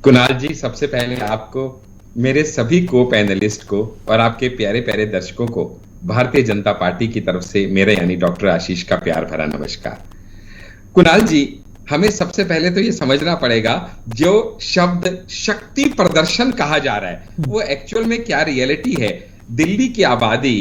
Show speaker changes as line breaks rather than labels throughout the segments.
कुणाल जी, सबसे पहले आपको, मेरे सभी को पैनलिस्ट को और आपके प्यारे प्यारे दर्शकों को भारतीय जनता पार्टी की तरफ से मेरे यानी डॉक्टर आशीष का प्यार भरा नमस्कार। कुणाल जी, हमें सबसे पहले तो ये समझना पड़ेगा, जो शब्द शक्ति प्रदर्शन कहा जा रहा है वो एक्चुअल में क्या रियलिटी है। दिल्ली की आबादी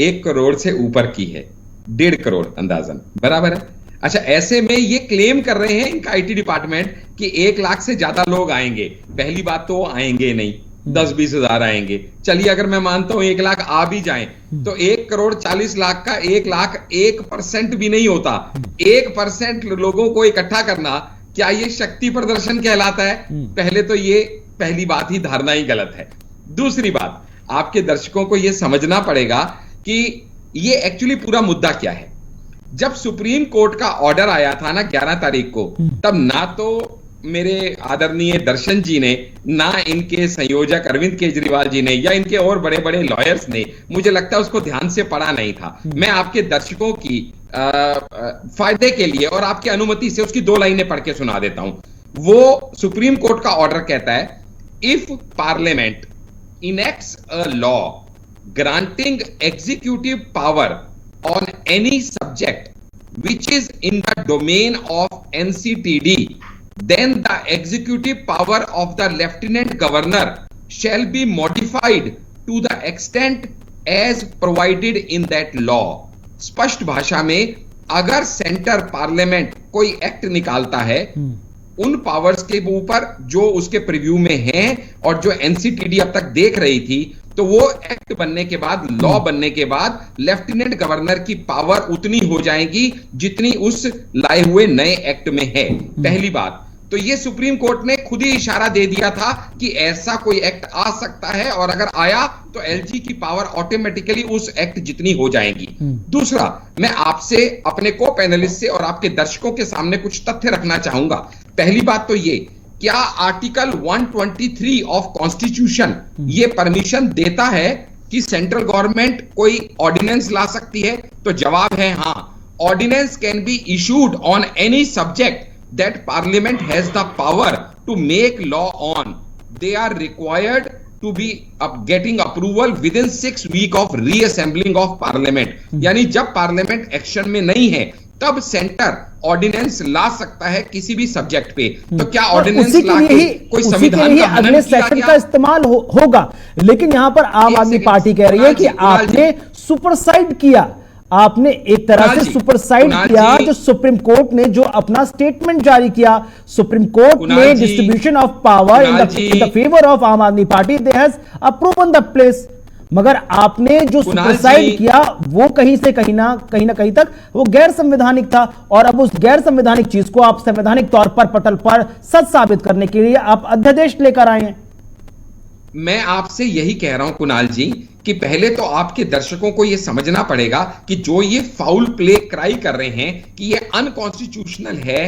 1 करोड़ से ऊपर की है, 1.5 करोड़ अंदाजन, बराबर है। अच्छा, ऐसे में ये क्लेम कर रहे हैं इनका आईटी डिपार्टमेंट कि 1 लाख से ज्यादा लोग आएंगे। पहली बात तो आएंगे नहीं, 10-20 हजार आएंगे। चलिए अगर मैं मानता हूं 1 लाख आ भी जाएं तो 1 करोड़ 40 लाख का 1 लाख 1% भी नहीं होता। 1% लोगों को इकट्ठा करना, क्या ये शक्ति प्रदर्शन कहलाता है? पहले तो ये पहली बात ही धारणा ही गलत है। दूसरी बात, आपके दर्शकों को यह समझना पड़ेगा कि ये एक्चुअली पूरा मुद्दा क्या है। जब सुप्रीम कोर्ट का ऑर्डर आया था ना 11 तारीख को, तब ना तो मेरे आदरणीय दर्शन जी ने, ना इनके संयोजक अरविंद केजरीवाल जी ने, या इनके और बड़े बड़े लॉयर्स ने, मुझे लगता है उसको ध्यान से पढ़ा नहीं था। मैं आपके दर्शकों की फायदे के लिए और आपकी अनुमति से उसकी 2 लाइनें पढ़ के सुना देता हूं। वो सुप्रीम कोर्ट का ऑर्डर कहता है, if parliament enacts a law granting executive power on any subject which is in the domain of NCTD, then the executive power of the lieutenant governor shall be modified to the extent as provided in that law। स्पष्ट भाषा में, अगर centre parliament कोई act निकालता है उन powers के ऊपर जो उसके प्रीव्यू में हैं और जो एनसीटीडी अब तक देख रही थी, तो वो एक्ट बनने के बाद, लॉ बनने के बाद लेफ्टिनेंट गवर्नर की पावर उतनी हो जाएगी जितनी उस लाए हुए नए एक्ट में है। पहली बात तो ये सुप्रीम कोर्ट ने खुद ही इशारा दे दिया था कि ऐसा कोई एक्ट आ सकता है, और अगर आया तो एलजी की पावर ऑटोमेटिकली उस एक्ट जितनी हो जाएगी। दूसरा, मैं आपसे, अपने को पैनलिस्ट से और आपके दर्शकों के सामने कुछ तथ्य रखना चाहूंगा। पहली बात तो ये, क्या आर्टिकल 123 ऑफ कॉन्स्टिट्यूशन ये परमिशन देता है कि सेंट्रल गवर्नमेंट कोई ऑर्डिनेंस ला सकती है? तो जवाब है हाँ। Ordinance can be issued on any subject that parliament has the power to make law on। they are required to be getting approval within 6 weeks of reassembling of parliament। यानी जब पार्लियामेंट एक्शन में नहीं है तब centre ordinance ला सकता है किसी भी सब्जेक्ट पे। तो क्या ऑर्डिनेंस लाके कोई संविधान का
अगले सेशन का इस्तेमाल होगा? लेकिन यहां पर आम आदमी पार्टी कह रही है कि आपने सुपरसाइड किया, आपने एक तरह से सुपरसाइड किया जो सुप्रीम कोर्ट ने जो अपना स्टेटमेंट जारी किया। सुप्रीम कोर्ट ने distribution of power in the favour of आम आदमी party, they has approved the place. मगर आपने जो सुपरसाइड किया वो कहीं से कहीं ना कहीं तक वो गैर संवैधानिक था, और अब उस गैर संवैधानिक चीज को आप संवैधानिक तौर पर पटल पर सच साबित करने के लिए आप अध्यादेश लेकर आए हैं।
मैं आपसे यही कह रहा हूं कुणाल जी कि पहले तो आपके दर्शकों को यह समझना पड़ेगा कि जो ये फाउल प्ले क्राई कर रहे हैं कि ये अनकॉन्स्टिट्यूशनल है,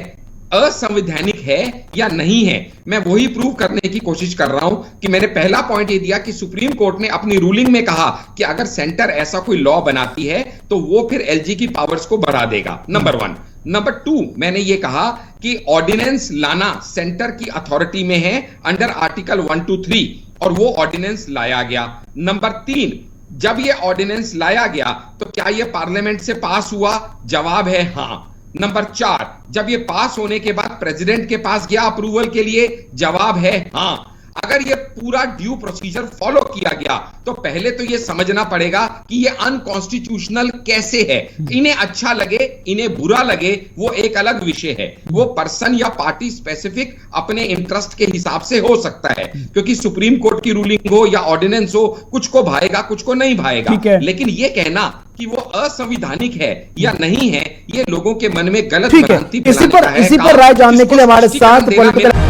असंवैधानिक है या नहीं है, मैं वही प्रूव करने की कोशिश कर रहा हूं कि मैंने पहला पॉइंट ये दिया कि सुप्रीम कोर्ट ने अपनी रूलिंग में कहा कि अगर सेंटर ऐसा कोई लॉ बनाती है तो वो फिर एलजी की पावर्स को बढ़ा देगा, नंबर 1। नंबर 2, मैंने ये कहा कि ऑर्डिनेंस लाना सेंटर की अथॉरिटी में है अंडर आर्टिकल 123, और वो ऑर्डिनेंस लाया गया। नंबर 3, जब ये ऑर्डिनेंस लाया गया तो क्या ये पार्लियामेंट से पास हुआ? जवाब है हां। नंबर 4, जब ये पास होने के बाद प्रेसिडेंट के पास गया अप्रूवल के लिए? जवाब है हां। अगर ये पूरा ड्यू प्रोसीजर फॉलो किया गया तो पहले तो ये समझना पड़ेगा कि ये अनकॉन्स्टिट्यूशनल कैसे है। इन्हें अच्छा लगे, इन्हें बुरा लगे, वो एक अलग विषय है। वो पर्सन या पार्टी स्पेसिफिक अपने इंटरेस्ट के हिसाब से हो सकता है, क्योंकि सुप्रीम कोर्ट की रूलिंग हो या ऑर्डिनेंस हो, कुछ को भाएगा कुछ को नहीं भाएगा। लेकिन ये कहना कि वो असंवैधानिक है या नहीं है, ये लोगों के मन में गलत भ्रांति फैलाने का है।
इसी पर राय जानने के लिए हमारे साथ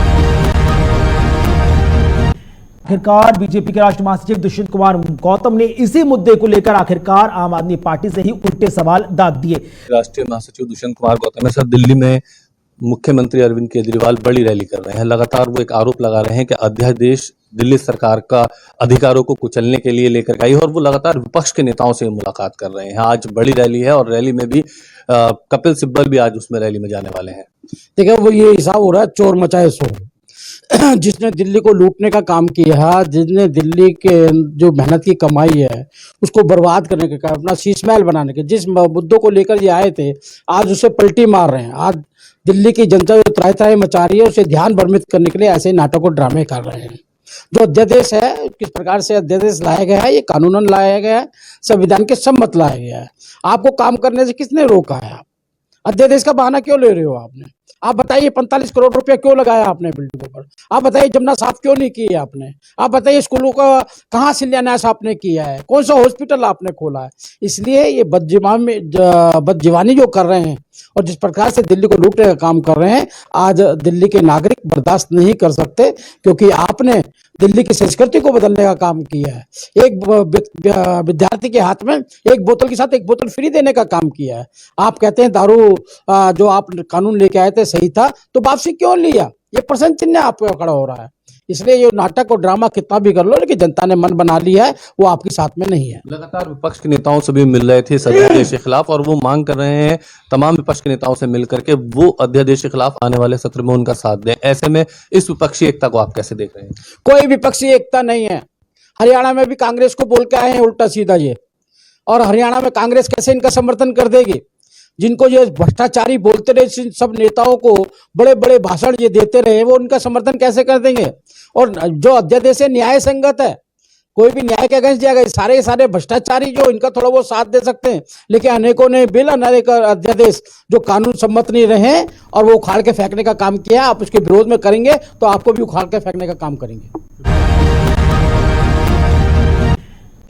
आखिरकार बीजेपी के राष्ट्रीय महासचिव दुष्यंत कुमार गौतम ने इसी मुद्दे को लेकर आखिरकार आम आदमी पार्टी से ही उल्टे सवाल दाग दिए।
राष्ट्रीय महासचिव दुष्यंत कुमार गौतम सर दिल्ली में मुख्यमंत्री अरविंद केजरीवाल बड़ी रैली कर रहे हैं। लगातार वो एक आरोप लगा रहे हैं कि अध्यादेश दिल्ली सरकार का अधिकारों को कुचलने के लिए लेकर आई है, और वो लगातार विपक्ष के नेताओं से मुलाकात कर रहे हैं। आज बड़ी रैली है और रैली में भी कपिल सिब्बल भी आज उसमें रैली में जाने वाले हैं।
देखिए, वो ये हिसाब हो रहा है चोर मचाए शोर। जिसने दिल्ली को लूटने का काम किया, जिसने दिल्ली के जो मेहनत की कमाई है उसको बर्बाद करने का काम, अपना शीश महल बनाने के जिस मुद्दों को लेकर ये आए थे, आज उसे पलटी मार रहे हैं। आज दिल्ली की जनता जो त्राही त्राही मचा रही है उसे ध्यान भ्रमित करने के लिए ऐसे नाटक और ड्रामे कर रहे हैं। जो अध्यादेश है, किस प्रकार से अध्यादेश लाया गया है, ये कानूनन लाया गया है, संविधान के सम्मत लाया गया है। आपको काम करने से किसने रोका है? आप अध्यादेश का बहाना क्यों ले रहे हो? आप बताइए 45 करोड़ रुपया क्यों लगाया आपने बिल्डिंगों पर? आप बताइए जमुना साफ क्यों नहीं की है आपने? आप बताइए स्कूलों का कहाँ शिलान्यास आपने किया है? कौन सा हॉस्पिटल आपने खोला है? इसलिए ये बदजीवानी जो कर रहे हैं और जिस प्रकार से दिल्ली को लूटने का काम कर रहे हैं, आज दिल्ली के नागरिक बर्दाश्त नहीं कर सकते, क्योंकि आपने दिल्ली की संस्कृति को बदलने का काम किया है। एक विद्यार्थी के हाथ में एक बोतल के साथ एक बोतल फ्री देने का काम किया है। आप कहते हैं दारू जो आप कानून लेके आए थे सही था, तो वापसी क्यों लिया? ये प्रश्न चिन्ह आपको खड़ा हो रहा है। इसलिए ये नाटक और ड्रामा कितना भी कर लो, लेकिन जनता ने मन बना लिया है, वो आपके साथ में नहीं है।
लगातार विपक्ष के नेताओं से भी मिल रहे थे इस अध्यादेश के खिलाफ, और वो मांग कर रहे हैं तमाम विपक्ष के नेताओं से मिल करके वो अध्यादेश के खिलाफ आने वाले सत्र में उनका साथ दें। ऐसे में इस विपक्षी एकता को आप कैसे देख रहे हैं?
कोई विपक्षी एकता नहीं है। हरियाणा में भी कांग्रेस को बोल के आए हैं उल्टा सीधा ये, और हरियाणा में कांग्रेस कैसे इनका समर्थन कर देगी? जिनको ये भ्रष्टाचारी बोलते रहे, सब नेताओं को बड़े बड़े भाषण ये देते रहे, वो उनका समर्थन कैसे कर देंगे? और जो अध्यादेश है न्याय संगत है, कोई भी न्याय के अगेंस्ट जाएगा। सारे भ्रष्टाचारी जो इनका थोड़ा बहुत साथ दे सकते हैं, लेकिन अनेकों ने बिल अनेक अध्यादेश जो कानून सम्मत नहीं रहे और वो उखाड़ के फेंकने का काम किया। आप उसके विरोध में करेंगे तो आपको भी उखाड़ के फेंकने का काम करेंगे।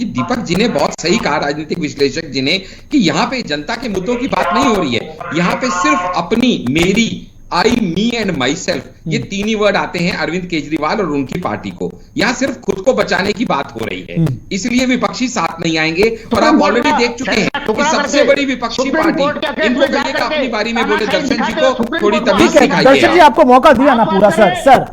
दीपक जी ने बहुत सही कहा, राजनीतिक विश्लेषक जी ने, कि यहाँ पे जनता के मुद्दों की बात नहीं हो रही है। यहाँ पे सिर्फ अपनी, मेरी, आई, मी एंड माई सेल्फ, ये तीन ही वर्ड आते हैं अरविंद केजरीवाल और उनकी पार्टी को। यहाँ सिर्फ खुद को बचाने की बात हो रही है, इसलिए विपक्षी साथ नहीं आएंगे। और आप ऑलरेडी देख चुके हैं कि सबसे बड़ी विपक्षी पार्टी, इनको कहिए कि अपनी बारी में बोले। दर्शन जी को थोड़ी तमीज सिखाइए।
दर्शन जी आपको मौका दिया ना पूरा, सर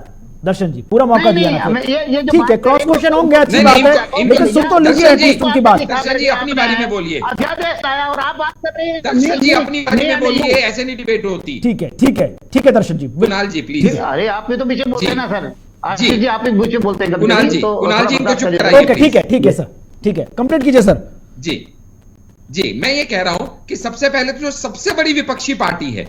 दर्शन जी पूरा मौका दिया ना। ठीक है, क्रॉस क्वेश्चन होंगे, अच्छी बात है, लेकिन सुन तो लीजिए एटलीस्ट उनकी बात।
दर्शन जी अपनी बारी में बोलिए।
अध्यादेश आया और आप बात कर रहे हैं।
दर्शन जी अपनी बारी में बोलिए, ऐसे नहीं डिबेट होती।
ठीक है दर्शन जी।
कुणाल जी प्लीज।
अरे आप भी तो पीछे बोलते हैं ना सर।
जी
आप भी पीछे बोलते हैं।
कुणाल जी इनको चुप कराइए।
ओके ठीक है सर, ठीक है, कंप्लीट कीजिए सर।
जी मैं ये कह रहा हूं कि सबसे पहले तो जो सबसे बड़ी विपक्षी पार्टी है,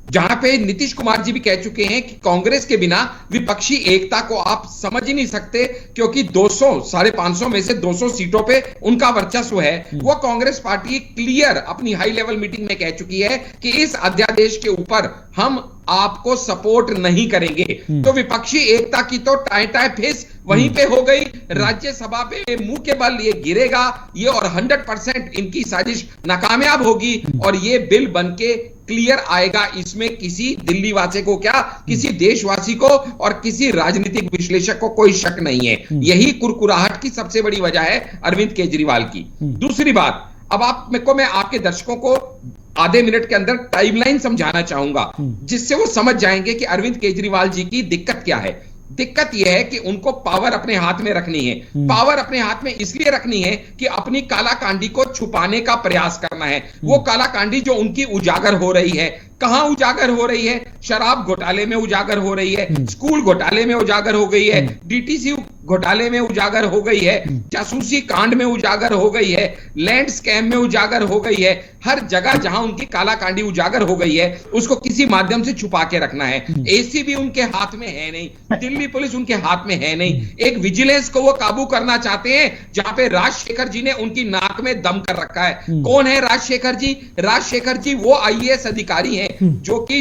जहां पे नीतीश कुमार जी भी कह चुके हैं कि कांग्रेस के बिना विपक्षी एकता को आप समझ ही नहीं सकते, क्योंकि 200 550 में से 200 सीटों पे उनका वर्चस्व है। वो कांग्रेस पार्टी क्लियर अपनी हाई लेवल मीटिंग में कह चुकी है कि इस अध्यादेश के ऊपर हम आपको सपोर्ट नहीं करेंगे। तो विपक्षी एकता की तो टाई फेस वहीं पे हो गई। राज्यसभा पे मुंह के बल ये गिरेगा ये, और 100% इनकी साजिश नाकामयाब होगी और ये बिल बनके क्लियर आएगा। इसमें किसी दिल्ली वासी को क्या, किसी देशवासी को और किसी राजनीतिक विश्लेषक को कोई शक नहीं है। यही कुरकुराहट की सबसे बड़ी वजह है अरविंद केजरीवाल की। दूसरी बात, अब मैं आपके दर्शकों को आधे मिनट के अंदर टाइमलाइन समझाना चाहूंगा, जिससे वो समझ जाएंगे कि अरविंद केजरीवाल जी की दिक्कत क्या है। दिक्कत यह है कि उनको पावर अपने हाथ में रखनी है। पावर अपने हाथ में इसलिए रखनी है कि अपनी कालाकांडी को छुपाने का प्रयास करना है। वो कालाकांडी जो उनकी उजागर हो रही है, कहां उजागर हो रही है? शराब घोटाले में उजागर हो रही है, स्कूल घोटाले में उजागर हो गई है, डीटीसी घोटाले में उजागर हो गई है, जासूसी कांड में उजागर हो गई है, लैंड स्कैम में उजागर हो गई है। हर जगह जहां उनकी कालाकांडी उजागर हो गई है, उसको किसी माध्यम से छुपा के रखना है। एसीबी उनके हाथ में है नहीं, दिल्ली पुलिस उनके हाथ में है नहीं। एक विजिलेंस को वो काबू करना चाहते हैं, जहां पे राजशेखर जी ने उनकी नाक में दम कर रखा है। कौन है राजशेखर जी? राजशेखर जी वो आईएएस अधिकारी हैं जो कि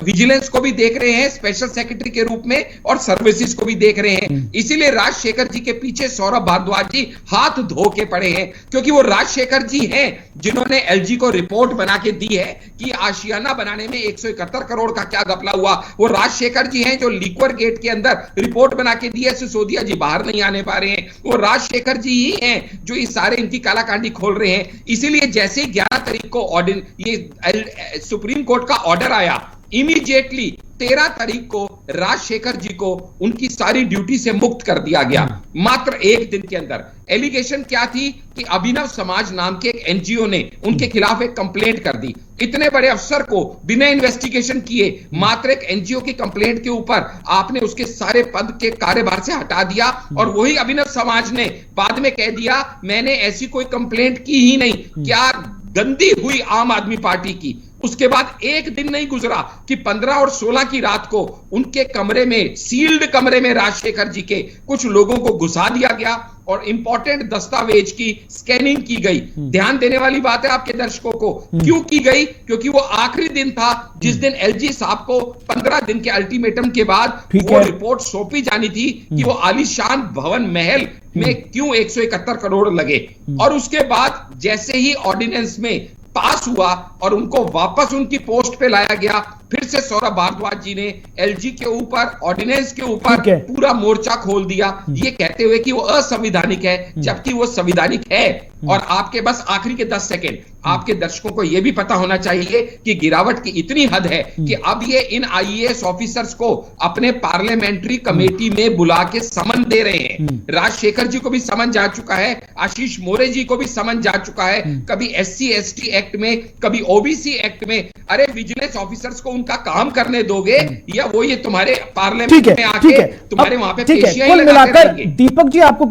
विजिलेंस को भी देख रहे हैं स्पेशल सेक्रेटरी के रूप में, और सर्विसेज को भी देख रहे हैं। इसीलिए राजशेखर जी के पीछे सौरभ भारद्वाज जी हाथ धो के पड़े हैं, क्योंकि वो राजशेखर जी हैं जिन्होंने एलजी को रिपोर्ट बना के दी है कि आशियाना बनाने में 171 करोड़ का क्या घपला हुआ। वो राजशेखर जी हैं जो लिक्वर गेट के अंदर रिपोर्ट बना के दी है, सिसोदिया जी बाहर नहीं आने पा रहे हैं। वो राजशेखर जी ही हैं जो इस सारे इनकी कालाकांडी खोल रहे हैं। इसीलिए जैसे 11 तारीख को ऑर्डर, ये सुप्रीम कोर्ट का ऑर्डर आया, इमीडिएटली 13 तारीख को राजशेखर जी को उनकी सारी ड्यूटी से मुक्त कर दिया गया। मात्र एक दिन के अंदर। एलिगेशन क्या थी कि अभिनव समाज नाम के एक एनजीओ ने उनके खिलाफ एक कंप्लेंट कर दी। इतने बड़े अफसर को बिना इन्वेस्टिगेशन किए मात्र एक एनजीओ की कंप्लेंट के ऊपर आपने उसके सारे पद के कार्यभार से हटा दिया, और वही अभिनव समाज ने बाद में कह दिया मैंने ऐसी कोई कंप्लेंट की ही नहीं। क्या गंदी हुई आम आदमी पार्टी की। उसके बाद एक दिन नहीं गुजरा कि 15 और 16 की रात को उनके कमरे में, सील्ड कमरे में राजशेखर जी के कुछ लोगों को घुसा दिया गया और इंपॉर्टेंट दस्तावेज की स्कैनिंग की गई। ध्यान देने वाली बात है आपके दर्शकों को, क्यों की गई? क्योंकि वो आखिरी दिन था जिस दिन एलजी साहब को 15 दिन के अल्टीमेटम के बाद वो रिपोर्ट सौंपी जानी थी कि वो आलीशान भवन महल में क्यों 171 करोड़ लगे। और उसके बाद जैसे ही ऑर्डिनेंस में पास हुआ और उनको वापस उनकी पोस्ट पे लाया गया, फिर से सौरभ भारद्वाज जी ने एलजी के ऊपर, ऑर्डिनेंस के ऊपर पूरा मोर्चा खोल दिया, ये कहते हुए कि वो असंवैधानिक है, जबकि वो संवैधानिक है। और आपके बस आखिरी के 10 सेकंड, आपके दर्शकों को यह भी पता होना चाहिए कि गिरावट की इतनी हद है कि अब ये इन आईएएस ऑफिसर्स को अपने पार्लियामेंट्री कमेटी में बुला के समन दे रहे हैं। राजशेखर जी को भी समन जा चुका है, आशीष मोरे जी को भी समन जा चुका है, कभी SC/ST एक्ट में, कभी OBC एक्ट में। अरे विजिलेंस ऑफिसर्स को उनका काम करने दोगे या वो ये तुम्हारे पार्लियामेंट में आके तुम्हारे वहां पे पेशियां लगाते रहेंगे?
दीपक जी आपको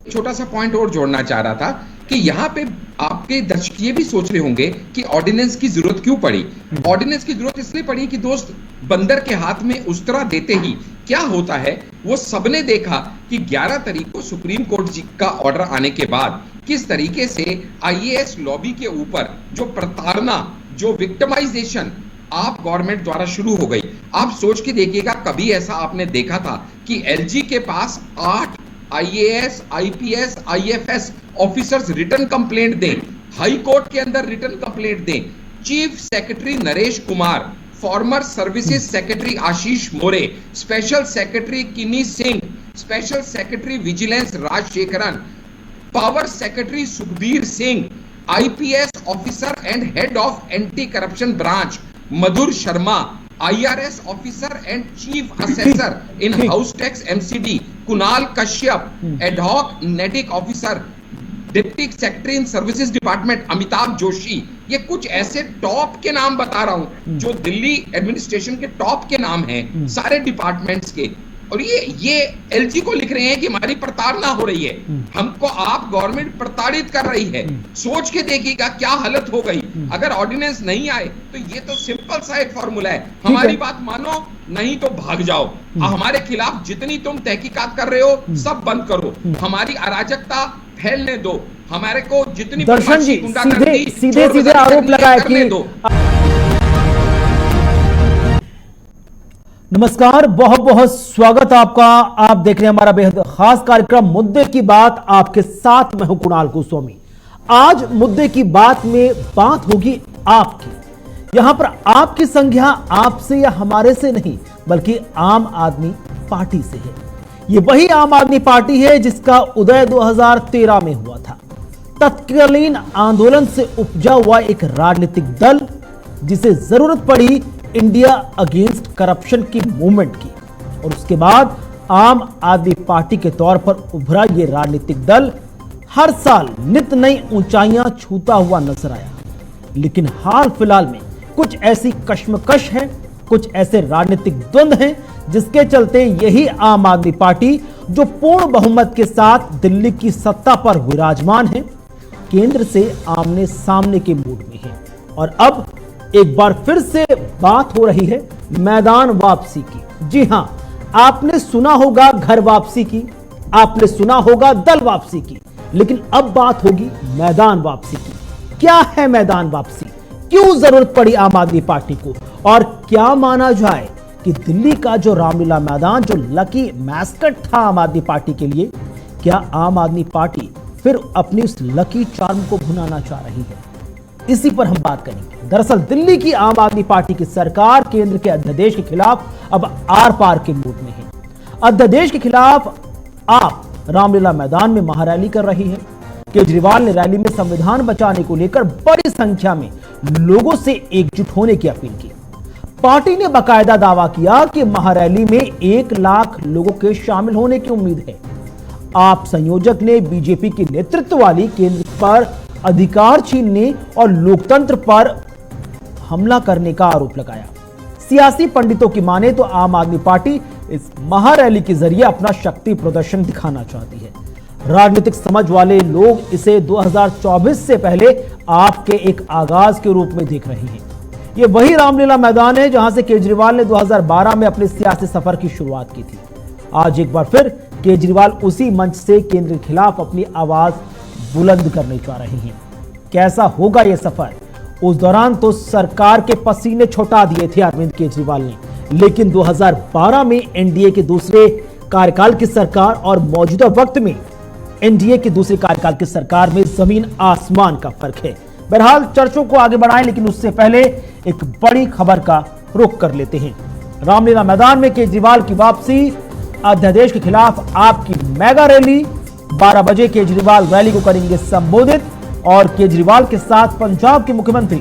छोटा सा पॉइंट और जोड़ना चाह रहा था कि यहाँ पे आपके दर्शक ये भी सोच रहे होंगे कि ऑर्डिनेंस की जरूरत क्यों पड़ी। ऑर्डिनेंस की जरूरत इसलिए पड़ी कि दोस्त, बंदर के हाथ में उस्तरा देते ही क्या होता है वो सबने देखा कि 11 तारीख को सुप्रीम कोर्ट जी का ऑर्डर आने के बाद किस तरीके से आईएएस लॉबी के ऊपर जो प्रताड़ना, जो विक्टिमाइजेशन आप गवर्नमेंट द्वारा शुरू हो गई। आप सोच के देखिएगा, कभी ऐसा आपने देखा था कि एलजी के पास 8 IAS, IPS, IFS officers return complaint दें, हाई कोर्ट के अंदर रिटर्न कंप्लेंट दें। Chief secretary Naresh Kumar, former services secretary Ashish More, special secretary Kinni Singh, special secretary vigilance Rajasekharan, power secretary Sukhbir Singh, IPS officer and head of anti corruption branch Madhur Sharma, IRS officer and chief assessor in house tax MCD Kunal Kashyap, ad hoc नेटिक officer, deputy secretary in services department Amitabh Joshi. ये कुछ ऐसे top के नाम बता रहा हूं जो दिल्ली एडमिनिस्ट्रेशन के टॉप के नाम हैं, सारे डिपार्टमेंट्स के। और ये एलजी को लिख रहे हैं कि हमारी प्रताड़ना हो रही है, हमको आप गवर्नमेंट प्रताड़ित कर रही है। सोच के देखिएगा क्या हालत हो गई अगर ऑर्डिनेंस नहीं आए। तो ये तो सिंपल सा एक फॉर्मूला है, हमारी बात मानो नहीं तो भाग जाओ। हमारे खिलाफ जितनी तुम तहकीकात कर रहे हो सब बंद करो, हमारी अराजकता फैलने दो, हमारे को जितनी
दर्शन जी सीधे आरोप लगाए कि नमस्कार, बहुत बहुत स्वागत आपका। आप देख रहे हैं हमारा बेहद खास कार्यक्रम मुद्दे की बात, आपके साथ मैं हूं कुणाल गोस्वामी। आज मुद्दे की बात में बात होगी आपकी। यहां पर आपकी संज्ञा आपसे या हमारे से नहीं बल्कि आम आदमी पार्टी से है। यह वही आम आदमी पार्टी है जिसका उदय 2013 में हुआ था। तत्कालीन आंदोलन से उपजा हुआ एक राजनीतिक दल जिसे जरूरत पड़ी इंडिया अगेंस्ट करप्शन की मूवमेंट की, और उसके बाद आम आदमी पार्टी के तौर पर उभरा यह राजनीतिक दल हर साल नित नई ऊंचाइयां छूता हुआ नजर आया। लेकिन हाल फिलहाल में कुछ ऐसी कश्मकश है, कुछ ऐसे राजनीतिक द्वंद्व हैं जिसके चलते यही आम आदमी पार्टी जो पूर्ण बहुमत के साथ दिल्ली की सत्ता पर विराजमान है, केंद्र से आमने सामने के मूड में है। और अब एक बार फिर से बात हो रही है मैदान वापसी की। जी हां, आपने सुना होगा घर वापसी की, आपने सुना होगा दल वापसी की, लेकिन अब बात होगी मैदान वापसी की। क्या है मैदान वापसी, क्यों जरूरत पड़ी आम आदमी पार्टी को, और क्या माना जाए कि दिल्ली का जो रामलीला मैदान जो लकी मैस्कट था आम आदमी पार्टी के लिए, क्या आम आदमी पार्टी फिर अपनी उस लकी चार्म को भुनाना चाह रही है? इसी पर हम बात करेंगे। दरअसल दिल्ली की आम आदमी पार्टी की सरकार केंद्र के अध्यादेश के खिलाफ अब आर पार के मूड में है। अध्यादेश के खिलाफ आप रामलीला मैदान में महारैली कर रही है। केजरीवाल ने रैली में संविधान बचाने को लेकर बड़ी संख्या में लोगों से एकजुट होने की अपील की। पार्टी ने बाकायदा दावा किया कि महारैली में 1 लाख लोगों के शामिल होने की उम्मीद है। आप संयोजक ने बीजेपी के नेतृत्व वाली केंद्र पर अधिकार छीनने और लोकतंत्र पर हमला करने का आरोप लगाया। सियासी पंडितों की माने तो आम आदमी पार्टी इस महारैली के जरिए अपना शक्ति प्रदर्शन दिखाना चाहती है। राजनीतिक समझ वाले लोग इसे 2024 से पहले आपके एक आगाज के रूप में देख रहे हैं। ये वही रामलीला मैदान है जहां से केजरीवाल ने 2012 में अपने सियासी सफर की शुरुआत की थी। आज एक बार फिर केजरीवाल उसी मंच से केंद्र के खिलाफ अपनी आवाज बुलंद करने जा रहे हैं। कैसा होगा यह सफर? उस दौरान तो सरकार के पसीने छुटा दिए थे अरविंद केजरीवाल ने, लेकिन 2012 में एनडीए के दूसरे कार्यकाल की सरकार और मौजूदा वक्त में एनडीए के दूसरे कार्यकाल की सरकार में जमीन आसमान का फर्क है। बहरहाल चर्चों को आगे बढ़ाएं, लेकिन उससे पहले एक बड़ी खबर का रुख कर लेते हैं। रामलीला मैदान में केजरीवाल की वापसी, अध्यादेश के खिलाफ आपकी मेगा रैली। 12 बजे केजरीवाल रैली को करेंगे संबोधित और केजरीवाल के साथ पंजाब के मुख्यमंत्री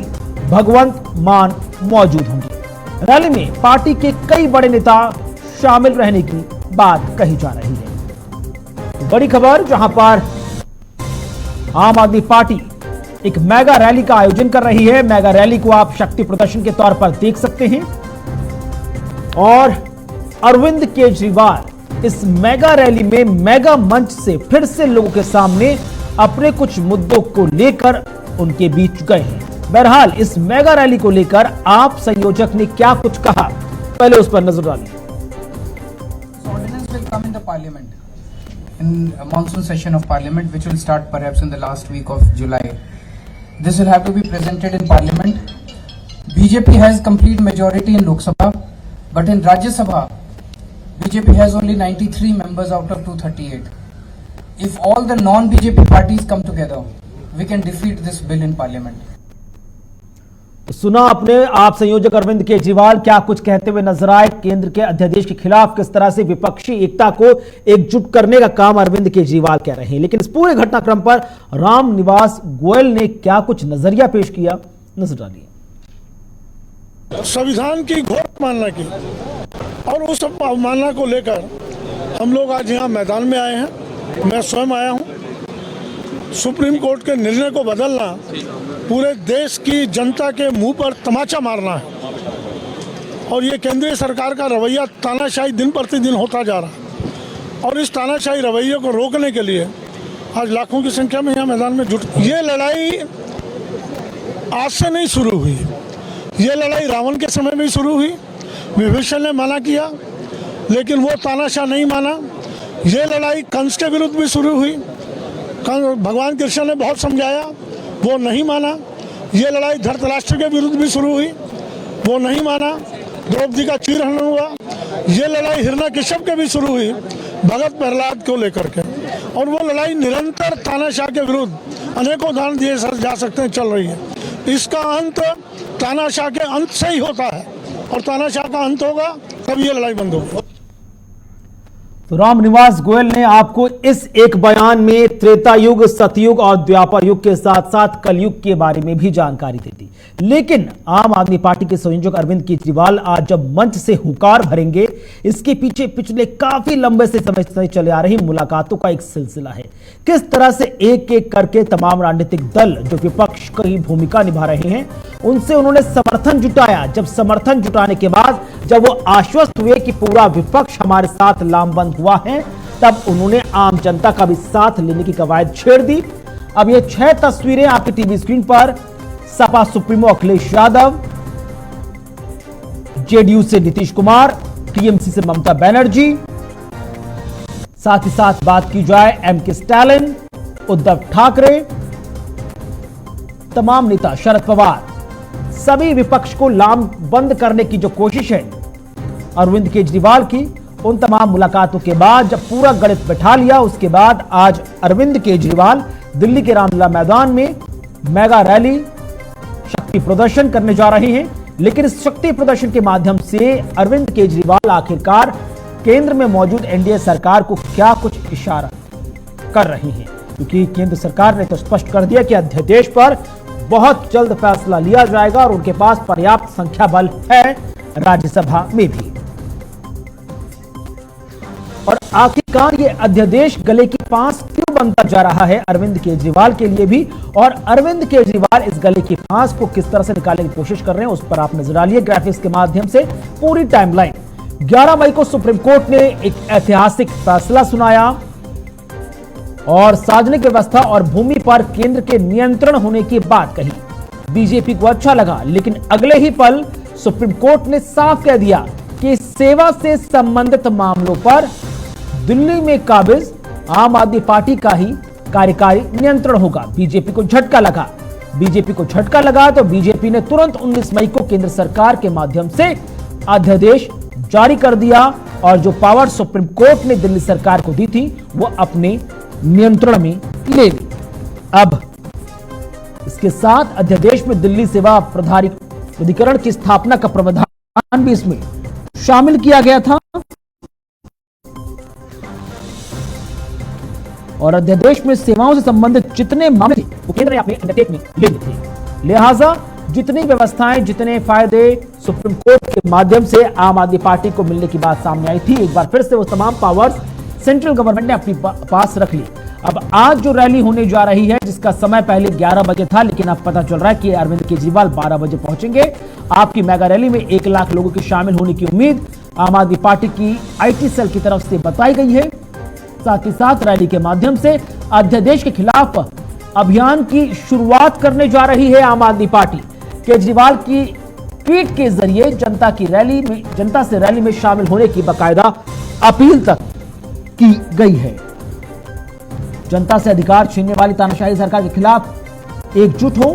भगवंत मान मौजूद होंगे। रैली में पार्टी के कई बड़े नेता शामिल रहने की बात कही जा रही है। बड़ी खबर, जहां पर आम आदमी पार्टी एक मेगा रैली का आयोजन कर रही है। मेगा रैली को आप शक्ति प्रदर्शन के तौर पर देख सकते हैं और अरविंद केजरीवाल इस मेगा रैली में मेगा मंच से फिर से लोगों के सामने अपने कुछ मुद्दों को लेकर उनके बीच गए हैं। बहरहाल इस मेगा रैली को लेकर आप संयोजक ने क्या कुछ कहा, पहले उस पर नजर डालिए।
Ordinance will come in the parliament in a monsoon session of parliament, which will start perhaps in the last week of July. This will have to be presented in parliament. BJP has complete majority in Lok Sabha, but in Rajya Sabha, BJP has only 93 members out of 238. If all the non-BJP parties come together, we can defeat this bill in parliament.
सुना आपने, आप संयोजक अरविंद केजरीवाल क्या कुछ कहते हुए नजर आए। केंद्र के अध्यादेश के खिलाफ किस तरह से विपक्षी एकता को एकजुट करने का काम अरविंद केजरीवाल कह रहे हैं। लेकिन इस पूरे घटनाक्रम पर रामनिवास गोयल ने क्या कुछ नजरिया पेश किया, नजर डालिए।
संविधान की घोर अवमानना की और उस अवमानना को लेकर हम लोग आज यहाँ मैदान में आए हैं। मैं स्वयं आया हूँ। सुप्रीम कोर्ट के निर्णय को बदलना पूरे देश की जनता के मुंह पर तमाचा मारना है और ये केंद्रीय सरकार का रवैया तानाशाही दिन प्रतिदिन होता जा रहा है और इस तानाशाही रवैये को रोकने के लिए आज लाखों की संख्या में यहाँ मैदान में जुट। ये लड़ाई आज से नहीं शुरू हुई, ये लड़ाई रावण के समय में शुरू हुई। विभीषण ने मना किया लेकिन वो तानाशाह नहीं माना। ये लड़ाई कंस के विरुद्ध भी शुरू हुई, भगवान कृष्ण ने बहुत समझाया, वो नहीं माना। ये लड़ाई धृतराष्ट्र के विरुद्ध भी शुरू हुई, वो नहीं माना। द्रौपदी का चीरहरण हुआ। ये लड़ाई हिरण्यकश्यप के भी शुरू हुई भगत प्रहलाद को लेकर के, और वो लड़ाई निरंतर तानाशाह के विरुद्ध अनेकों उदाहरण दिए जा सकते हैं चल रही है। इसका अंत तानाशाह के अंत से ही होता है और तानाशाह का अंत होगा तब ये लड़ाई बंद होगी।
तो रामनिवास गोयल ने आपको इस एक बयान में त्रेता युग, सतयुग और द्वापर युग के साथ साथ कलयुग के बारे में भी जानकारी दे दी। लेकिन आम आदमी पार्टी के संयोजक अरविंद केजरीवाल आज जब मंच से हुंकार भरेंगे, इसके पीछे पिछले काफी लंबे से समय से चले आ रही मुलाकातों का एक सिलसिला है। किस तरह से एक एक करके तमाम राजनीतिक दल जो विपक्ष की भूमिका निभा रहे हैं, उनसे उन्होंने समर्थन जुटाया। जब समर्थन जुटाने के बाद जब वो आश्वस्त हुए कि पूरा विपक्ष हमारे साथ लामबंद हुआ है, तब उन्होंने आम जनता का भी साथ लेने की कवायद छेड़ दी। अब ये 6 तस्वीरें आपकी टीवी स्क्रीन पर। सपा सुप्रीमो अखिलेश यादव, जेडीयू से नीतीश कुमार, टीएमसी से ममता बनर्जी, साथ ही साथ बात की जाए एमके स्टालिन, उद्धव ठाकरे, तमाम नेता, शरद पवार, सभी विपक्ष को लामबंद करने की जो कोशिश है अरविंद केजरीवाल की, उन तमाम मुलाकातों के बाद जब पूरा गणित बैठा लिया, उसके बाद आज अरविंद केजरीवाल दिल्ली के रामलीला मैदान में मेगा रैली, शक्ति प्रदर्शन करने जा रहे हैं। लेकिन इस शक्ति प्रदर्शन के माध्यम से अरविंद केजरीवाल आखिरकार केंद्र में मौजूद एनडीए सरकार को क्या कुछ इशारा कर रही हैं, क्योंकि केंद्र सरकार ने तो स्पष्ट कर दिया कि अध्यादेश पर बहुत जल्द फैसला लिया जाएगा और उनके पास पर्याप्त संख्या बल है। राज्यसभा में भी। और आखिरकार ये अध्यादेश गले की फांस क्यों बनता जा रहा है अरविंद केजरीवाल के लिए भी, और अरविंद केजरीवाल इस गले की फांस को किस तरह से निकालने की कोशिश कर रहे हैं, उस पर आप नजर डालिए ग्राफिक्स के माध्यम से पूरी टाइमलाइन। 11 मई को सुप्रीम कोर्ट ने एक ऐतिहासिक फैसला सुनाया और सार्वजनिक व्यवस्था और भूमि पर केंद्र के नियंत्रण होने की बात कही। बीजेपी को अच्छा लगा, लेकिन अगले ही पल सुप्रीम कोर्ट ने साफ कह दिया कि सेवा से संबंधित मामलों पर दिल्ली में काबिज आम आदमी पार्टी का ही कार्यकारी नियंत्रण होगा। बीजेपी को झटका लगा तो बीजेपी ने तुरंत 19 मई को केंद्र सरकार के माध्यम से अध्यादेश जारी कर दिया और जो पावर सुप्रीम कोर्ट ने दिल्ली सरकार को दी थी वो अपने नियंत्रण में ले ली। अब इसके साथ अध्यादेश में दिल्ली सेवा प्राधिकरण की स्थापना का प्रावधान भी इसमें शामिल किया गया था और अध्यादेश में सेवाओं से संबंधित जितने मामले थे वो केंद्र ने अपने अंडरटेक में ले लिए थे। लिहाजा जितनी व्यवस्थाएं, जितने फायदे सुप्रीम कोर्ट के माध्यम से आम आदमी पार्टी को मिलने की बात सामने आई थी, एक बार फिर से वो तमाम पावर्स सेंट्रल गवर्नमेंट ने अपनी पास रख ली। अब आज जो रैली होने जा रही है, जिसका समय पहले 11 बजे था, लेकिन अब पता चल रहा है कि अरविंद केजरीवाल 12 बजे पहुंचेंगे। आपकी मेगा रैली में 1 लाख लोगों के शामिल होने की उम्मीद आम आदमी पार्टी की आईटी सेल की तरफ से बताई गई है। साथ ही साथ रैली के माध्यम से अध्यादेश के खिलाफ अभियान की शुरुआत करने जा रही है आम आदमी पार्टी। केजरीवाल की ट्वीट के जरिए जनता से रैली में शामिल होने की बाकायदा अपील तक की गई है। जनता से अधिकार छीनने वाली तानाशाही सरकार के खिलाफ एकजुट हो,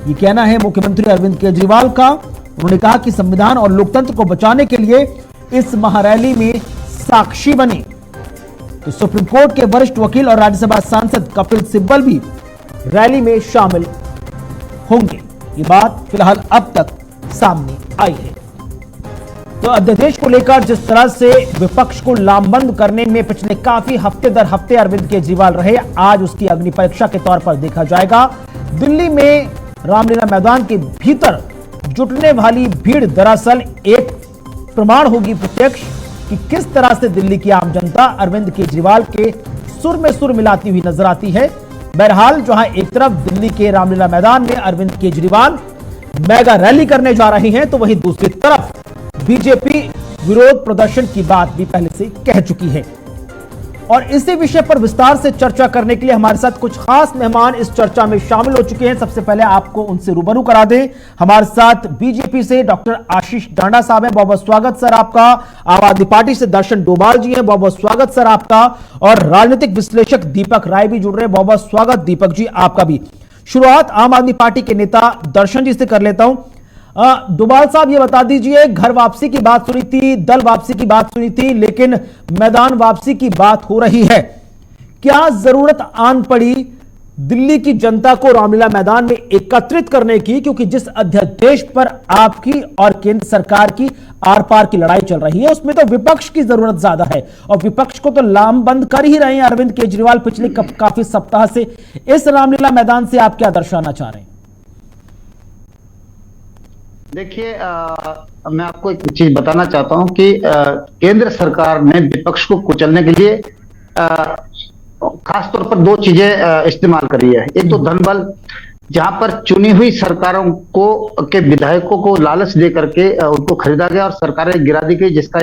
ये कहना है मुख्यमंत्री अरविंद केजरीवाल का। उन्होंने कहा कि संविधान और लोकतंत्र को बचाने के लिए इस महारैली में साक्षी बने। तो सुप्रीम कोर्ट के वरिष्ठ वकील और राज्यसभा सांसद कपिल सिब्बल भी रैली में शामिल होंगे। ये बात फिलहाल अब तक सामने आई है। तो अध्यादेश को लेकर जिस तरह से विपक्ष को लामबंद करने में पिछले काफी हफ्ते दर हफ्ते अरविंद केजरीवाल रहे, आज उसकी अग्नि परीक्षा के तौर पर देखा जाएगा। दिल्ली में रामलीला मैदान के भीतर जुटने वाली भीड़ दरअसल एक प्रमाण होगी प्रत्यक्ष कि किस तरह से दिल्ली की आम जनता अरविंद केजरीवाल के सुर में सुर मिलाती हुई नजर आती है। बहरहाल जहां एक तरफ दिल्ली के रामलीला मैदान में अरविंद केजरीवाल मेगा रैली करने जा रहे हैं, तो वहीं दूसरी तरफ बीजेपी विरोध प्रदर्शन की बात भी पहले से कह चुकी है। और इसी विषय पर विस्तार से चर्चा करने के लिए हमारे साथ कुछ खास मेहमान इस चर्चा में शामिल हो चुके हैं। सबसे पहले आपको उनसे रूबरू करा दें। हमारे साथ बीजेपी से डॉक्टर आशीष डांडा साहब हैं, बहुत बहुत स्वागत सर आपका। आम आदमी पार्टी से दर्शन डोभाल जी हैं, बहुत बहुत स्वागत सर आपका। और राजनीतिक विश्लेषक दीपक राय भी जुड़ रहे हैं, बहुत बहुत स्वागत दीपक जी आपका भी। शुरुआत आम आदमी पार्टी के नेता दर्शन जी से कर लेता हूं। डोभाल साहब ये बता दीजिए, घर वापसी की बात सुनी थी, दल वापसी की बात सुनी थी, लेकिन मैदान वापसी की बात हो रही है। क्या जरूरत आन पड़ी दिल्ली की जनता को रामलीला मैदान में एकत्रित करने की, क्योंकि जिस अध्यादेश पर आपकी और केंद्र सरकार की आर पार की लड़ाई चल रही है उसमें तो विपक्ष की जरूरत ज्यादा है और विपक्ष को तो लामबंद कर ही रहे हैं अरविंद केजरीवाल पिछले काफी सप्ताह से। इस रामलीला मैदान से आप क्या दर्शाना चाह रहे हैं?
देखिए, मैं आपको एक चीज बताना चाहता हूं कि केंद्र सरकार ने विपक्ष को कुचलने के लिए खास तौर पर 2 चीजें इस्तेमाल करी है। एक तो धन बल, जहां पर चुनी हुई सरकारों को के विधायकों को लालच दे करके उनको खरीदा गया और सरकारें गिरा दी गई, जिसका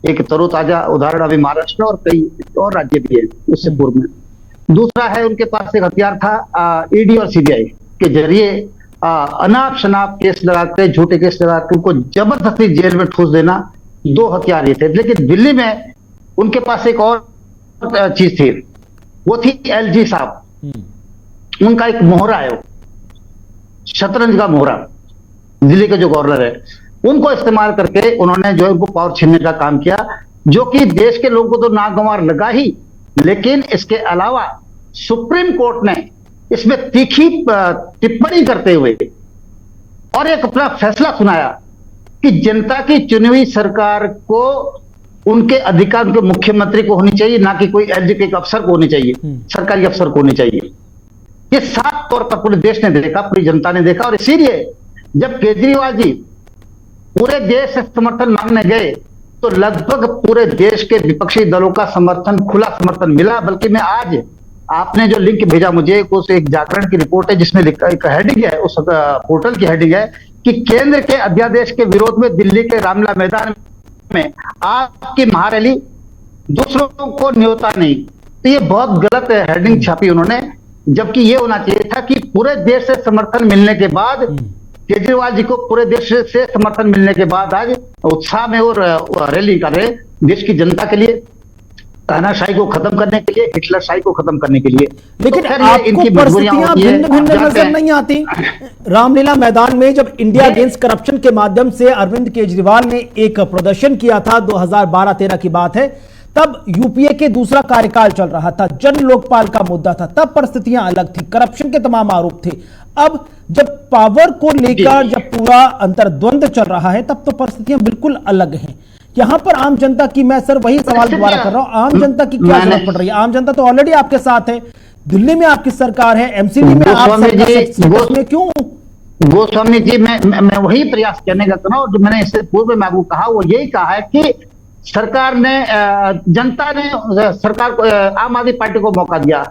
एक तरोताजा उदाहरण अभी महाराष्ट्र और कई और राज्य भी है उससे पूर्व में। दूसरा है, उनके पास एक हथियार था ईडी और सीबीआई के जरिए अनाप शनाप केस लगा के, झूठे केस लगा के उनको जबरदस्ती जेल में ठूस देना। 2 हथियार ये थे। लेकिन दिल्ली में उनके पास एक और चीज थी, वो थी एलजी साहब। उनका एक मोहरा है, शतरंज का मोहरा, दिल्ली के जो गवर्नर है, उनको इस्तेमाल करके उन्होंने जो है उनको पावर छीनने का काम किया, जो कि देश के लोगों को तो नागवार लगा ही, लेकिन इसके अलावा सुप्रीम कोर्ट ने इसमें तीखी टिप्पणी करते हुए और एक अपना फैसला सुनाया कि जनता की चुनी हुई सरकार को उनके अधिकार उनके मुख्यमंत्री को होनी चाहिए, ना कि कोई एलजी के अफसर को होनी चाहिए, सरकारी अफसर को होनी चाहिए। ये साफ तौर पर पूरे देश ने देखा, पूरी जनता ने देखा। और इसीलिए जब केजरीवाल जी पूरे देश से समर्थन मांगने गए तो लगभग पूरे देश के विपक्षी दलों का समर्थन, खुला समर्थन मिला। बल्कि मैं आज, आपने जो लिंक भेजा मुझे, उस एक जागरण की रिपोर्ट है जिसमें एक हेडिंग है, उस पोर्टल की हेडिंग है कि केंद्र के अध्यादेश के विरोध में दिल्ली के रामलीला मैदान में आपकी महारैली, दूसरों को न्योता नहीं। तो ये बहुत गलत हेडिंग छापी उन्होंने, जबकि ये होना चाहिए था कि पूरे देश से समर्थन मिलने के बाद, केजरीवाल जी को पूरे देश से समर्थन मिलने के बाद आज उत्साह में और रैली कर रहे देश की जनता के लिए, तानाशाही को खत्म करने के लिए, हिटलरशाही को खत्म करने के लिए।
लेकिन तो आपको परिस्थितियां भिन्न भिन्न नजर नहीं आती? रामलीला मैदान में जब इंडिया अगेंस्ट करप्शन के माध्यम से अरविंद केजरीवाल ने एक प्रदर्शन किया था, 2012-13 की बात है, तब यूपीए के दूसरा कार्यकाल चल रहा था, जन लोकपाल का मुद्दा था, तब परिस्थितियां अलग थी, करप्शन के तमाम आरोप थे। अब जब पावर को लेकर जब पूरा अंतर्द्वंद चल रहा है, तब तो परिस्थितियां बिल्कुल अलग हैं। यहां पर आम जनता की, मैं सर वही सवाल दोबारा कर रहा हूं, आम जनता की क्या जरूरत पड़ रही है? आम जनता तो ऑलरेडी आपके साथ है, दिल्ली में आपकी सरकार है, एमसीडी में आप में क्यों?
गोस्वामी जी, मैं वही प्रयास करने का कर रहा हूं जो मैंने इससे पूर्व में आपको कहा, वो यही कहा है कि सरकार ने, जनता ने सरकार को, आम आदमी पार्टी को मौका दिया,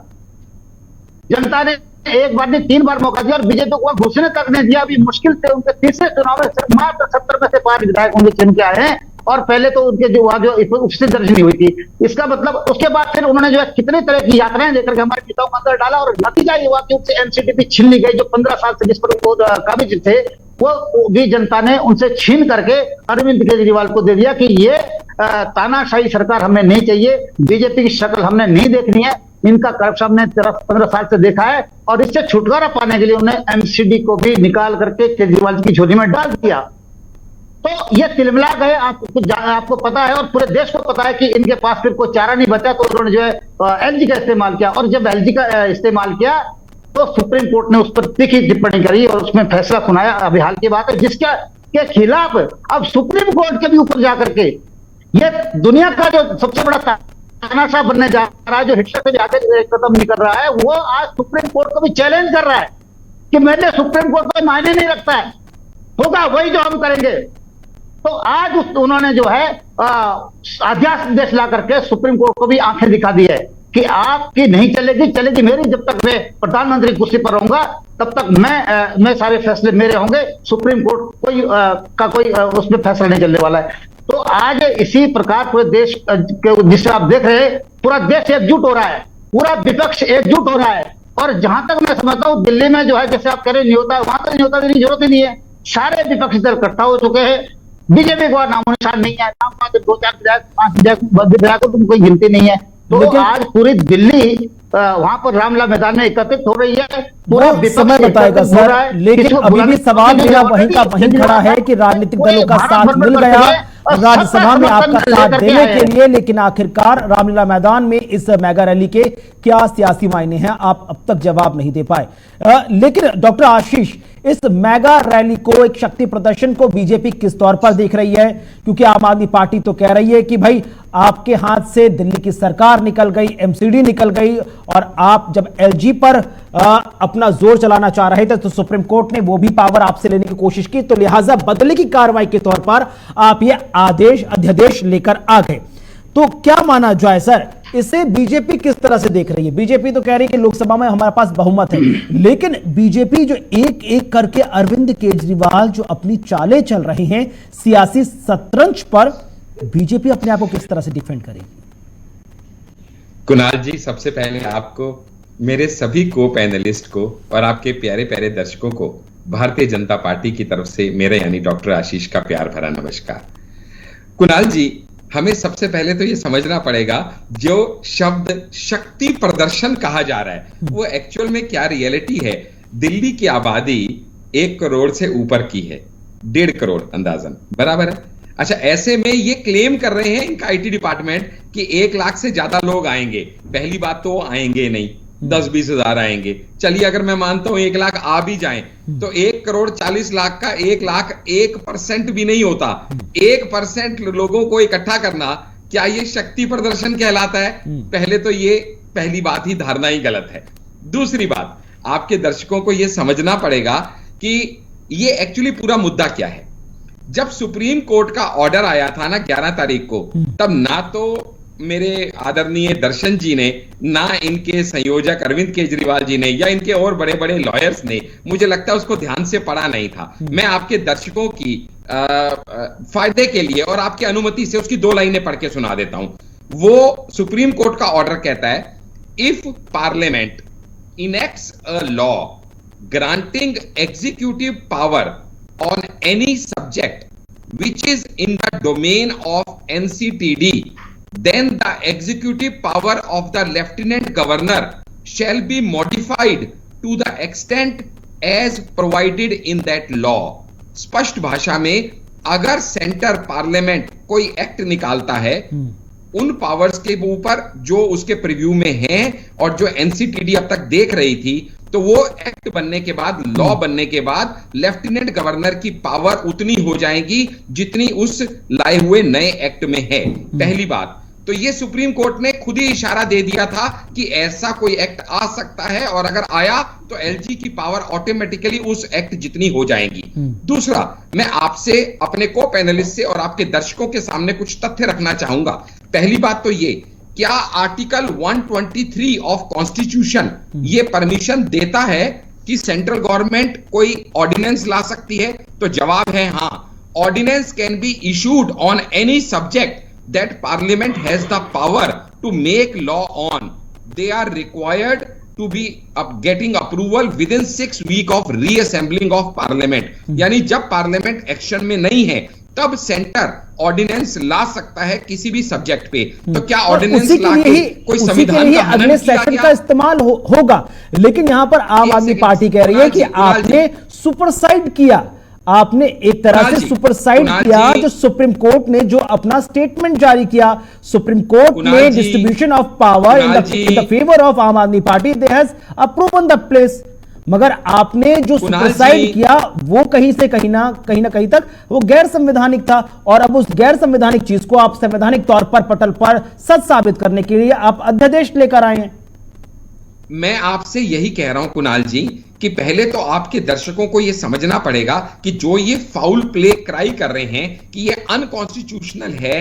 जनता ने एक बार नहीं 3 बार मौका दिया, और बीजेपी को घोषणा तक नहीं दिया। अभी मुश्किल से उनके तीसरे चुनाव में मात्र 70 में से 5 विधायक उनके चुन के आए हैं, और पहले तो उनके जो वहां जो उपस्थित दर्ज नहीं हुई थी। इसका मतलब उसके बाद फिर उन्होंने जो है कितने तरह की यात्राएं लेकर के हमारे नेताओं को अंदर डाला, और नतीजा ये हुआ कि उनसे एमसीडी छीन ली गई, जो 15 साल से जिस पर वो काबिज थे, वो भी जनता ने उनसे छीन करके अरविंद केजरीवाल को दे दिया कि ये तानाशाही सरकार हमें नहीं चाहिए, बीजेपी की शक्ल हमने नहीं देखनी है, इनका करप्शन हमने 15 साल से देखा है। और इससे छुटकारा पाने के लिए उन्होंने एमसीडी को भी निकाल करके केजरीवाल की झोली में डाल दिया। तो ये तिलमिला गए, आपको पता है और पूरे देश को पता है कि इनके पास फिर कोई चारा नहीं बचा, तो उन्होंने जो है एलजी का इस्तेमाल किया, और जब एलजी का इस्तेमाल किया तो सुप्रीम कोर्ट ने उस पर तीखी टिप्पणी करी और उसमें फैसला सुनाया। अभी हाल की बात है, जिसका के खिलाफ अब सुप्रीम कोर्ट के भी ऊपर जाकर के ये दुनिया का जो सबसे बड़ा तानाशाह बनने जा रहा है, जो हिटलर से भी आगे एक कदम निकल रहा है, वो आज सुप्रीम कोर्ट को भी चैलेंज कर रहा है कि मैंने सुप्रीम कोर्ट को मायने नहीं रखता है, होगा वही जो हम करेंगे। तो आज उन्होंने जो है अध्यादेश ला करके सुप्रीम कोर्ट को भी आंखें दिखा दी है कि आपकी नहीं चलेगी, चलेगी मेरी। जब तक मैं प्रधानमंत्री कुर्सी पर रहूंगा तब तक मैं सारे फैसले मेरे होंगे, सुप्रीम कोर्ट का कोई उसमें फैसला नहीं चलने वाला है। तो आज इसी प्रकार पूरे देश जिसे आप देख रहे हैं, पूरा देश एकजुट हो रहा है, पूरा विपक्ष एकजुट हो रहा है। और जहां तक मैं समझता हूं दिल्ली में जो है, जैसे आप कह रहे न्योता, वहां तो न्योता देने की जरूरत ही नहीं है, सारे विपक्षी दल इकट्ठा हो चुके हैं, बीजेपी को नामो निशान नहीं है, नाम 2-4 विधायक 5 विधायकों की कोई गिनती नहीं है। तो आज पूरी दिल्ली वहां पर रामलीला मैदान में एकत्रित हो रही है, पूरा
समय बताएगा सर, लेकिन अभी भी सवाल मेरा वहीं का वहीं खड़ा है कि राजनीतिक दलों का साथ मिल गया राज्यसभा में आपका साथ देने के लिए, लेकिन आखिरकार रामलीला मैदान में इस मेगा रैली के क्या सियासी मायने हैं, आप अब तक जवाब नहीं दे पाए। लेकिन डॉक्टर आशीष, इस मेगा रैली को, एक शक्ति प्रदर्शन को बीजेपी किस तौर पर देख रही है? क्योंकि आम आदमी पार्टी तो कह रही है कि भाई आपके हाथ से दिल्ली की सरकार निकल गई, एमसीडी निकल गई, और आप जब एलजी पर अपना जोर चलाना चाह रहे थे तो सुप्रीम कोर्ट ने वो भी पावर आपसे लेने की कोशिश की, तो लिहाजा बदले की कार्रवाई के तौर पर आप ये अध्यादेश लेकर आ गए। तो क्या माना जाए सर, इसे बीजेपी किस तरह से देख रही है? बीजेपी तो कह रही है कि लोकसभा में हमारे पास बहुमत है, लेकिन बीजेपी जो एक एक करके अरविंद केजरीवाल जो अपनी चालें चल रही हैं सियासी शतरंज पर, बीजेपी अपने आप को किस तरह से डिफेंड करेगी?
कुणाल जी, सबसे पहले आपको, मेरे सभी को पैनलिस्ट को और आपके प्यारे प्यारे दर्शकों को भारतीय जनता पार्टी की तरफ से मेरे यानी डॉक्टर आशीष का प्यार भरा नमस्कार। कुणाल जी, हमें सबसे पहले तो ये समझना पड़ेगा, जो शब्द शक्ति प्रदर्शन कहा जा रहा है वो एक्चुअल में क्या रियलिटी है। दिल्ली की आबादी 1 करोड़ से ऊपर की है, 1.5 करोड़ अंदाजन, बराबर है। अच्छा, ऐसे में ये क्लेम कर रहे हैं इनका आईटी डिपार्टमेंट कि 1 लाख से ज्यादा लोग आएंगे। पहली बात तो आएंगे नहीं, 10-20 हजार आएंगे। चलिए अगर मैं मानता हूं 1 लाख आ भी जाएं तो 1 करोड़ 40 लाख का 1 लाख 1% भी नहीं होता। 1% लोगों को इकट्ठा करना, क्या ये शक्ति प्रदर्शन कहलाता है? पहले तो ये पहली बात ही धारणा ही गलत है। दूसरी बात, आपके दर्शकों को यह समझना पड़ेगा कि ये एक्चुअली पूरा मुद्दा क्या है। जब सुप्रीम कोर्ट का ऑर्डर आया था ना 11 तारीख को, तब ना तो मेरे आदरणीय दर्शन जी ने, ना इनके संयोजक अरविंद केजरीवाल जी ने, या इनके और बड़े बड़े लॉयर्स ने, मुझे लगता है उसको ध्यान से पढ़ा नहीं था। मैं आपके दर्शकों की फायदे के लिए और आपकी अनुमति से उसकी 2 लाइनें पढ़ के सुना देता हूं। वो सुप्रीम कोर्ट का ऑर्डर कहता है, if parliament enacts a law granting executive power on any subject which is in the domain of NCTD, then the executive power of the Lieutenant Governor shall be modified to the extent as provided in that law. स्पष्ट भाषा में, अगर centre parliament कोई act निकालता है उन powers के ऊपर जो उसके प्रीव्यू में हैं और जो एनसीटीडी अब तक देख रही थी, तो वो एक्ट बनने के बाद, लॉ बनने के बाद लेफ्टिनेंट गवर्नर की पावर उतनी हो जाएगी जितनी उस लाए हुए नए एक्ट में है। पहली बात तो ये सुप्रीम कोर्ट ने खुद ही इशारा दे दिया था कि ऐसा कोई एक्ट आ सकता है, और अगर आया तो एलजी की पावर ऑटोमेटिकली उस एक्ट जितनी हो जाएगी। दूसरा, मैं आपसे, अपने को पैनलिस्ट से और आपके दर्शकों के सामने कुछ तथ्य रखना चाहूंगा। पहली बात तो ये, क्या आर्टिकल 123 ऑफ कॉन्स्टिट्यूशन ये परमिशन देता है कि सेंट्रल गवर्नमेंट कोई ऑर्डिनेंस ला सकती है? तो जवाब है हाँ। Ordinance can be issued on any subject that parliament has the power to make law on. They are required to be getting approval within 6 weeks of reassembling of parliament. यानी जब पार्लियामेंट एक्शन में नहीं है तब centre ordinance ला सकता है किसी भी सब्जेक्ट पे। तो क्या ऑर्डिनेंस लाके कोई संविधान का
अगले सेशन का इस्तेमाल होगा? लेकिन यहां पर आम आदमी पार्टी कह रही है कि आपने सुपरसाइड किया, आपने एक तरह से सुपरसाइड किया जो सुप्रीम कोर्ट ने जो अपना स्टेटमेंट जारी किया। सुप्रीम कोर्ट ने distribution of power in the favour of आम आदमी party, they has approved the place, मगर आपने जो सुपरसाइड किया वो कहीं ना कहीं तक वो गैर संवैधानिक था, और अब उस गैर संवैधानिक चीज को आप संवैधानिक तौर पर पटल पर सच साबित करने के लिए आप अध्यादेश लेकर आए हैं।
मैं आपसे यही कह रहा हूं कुणाल जी कि पहले तो आपके दर्शकों को यह समझना पड़ेगा कि जो ये फाउल प्ले क्राई कर रहे हैं कि ये अनकॉन्स्टिट्यूशनल है,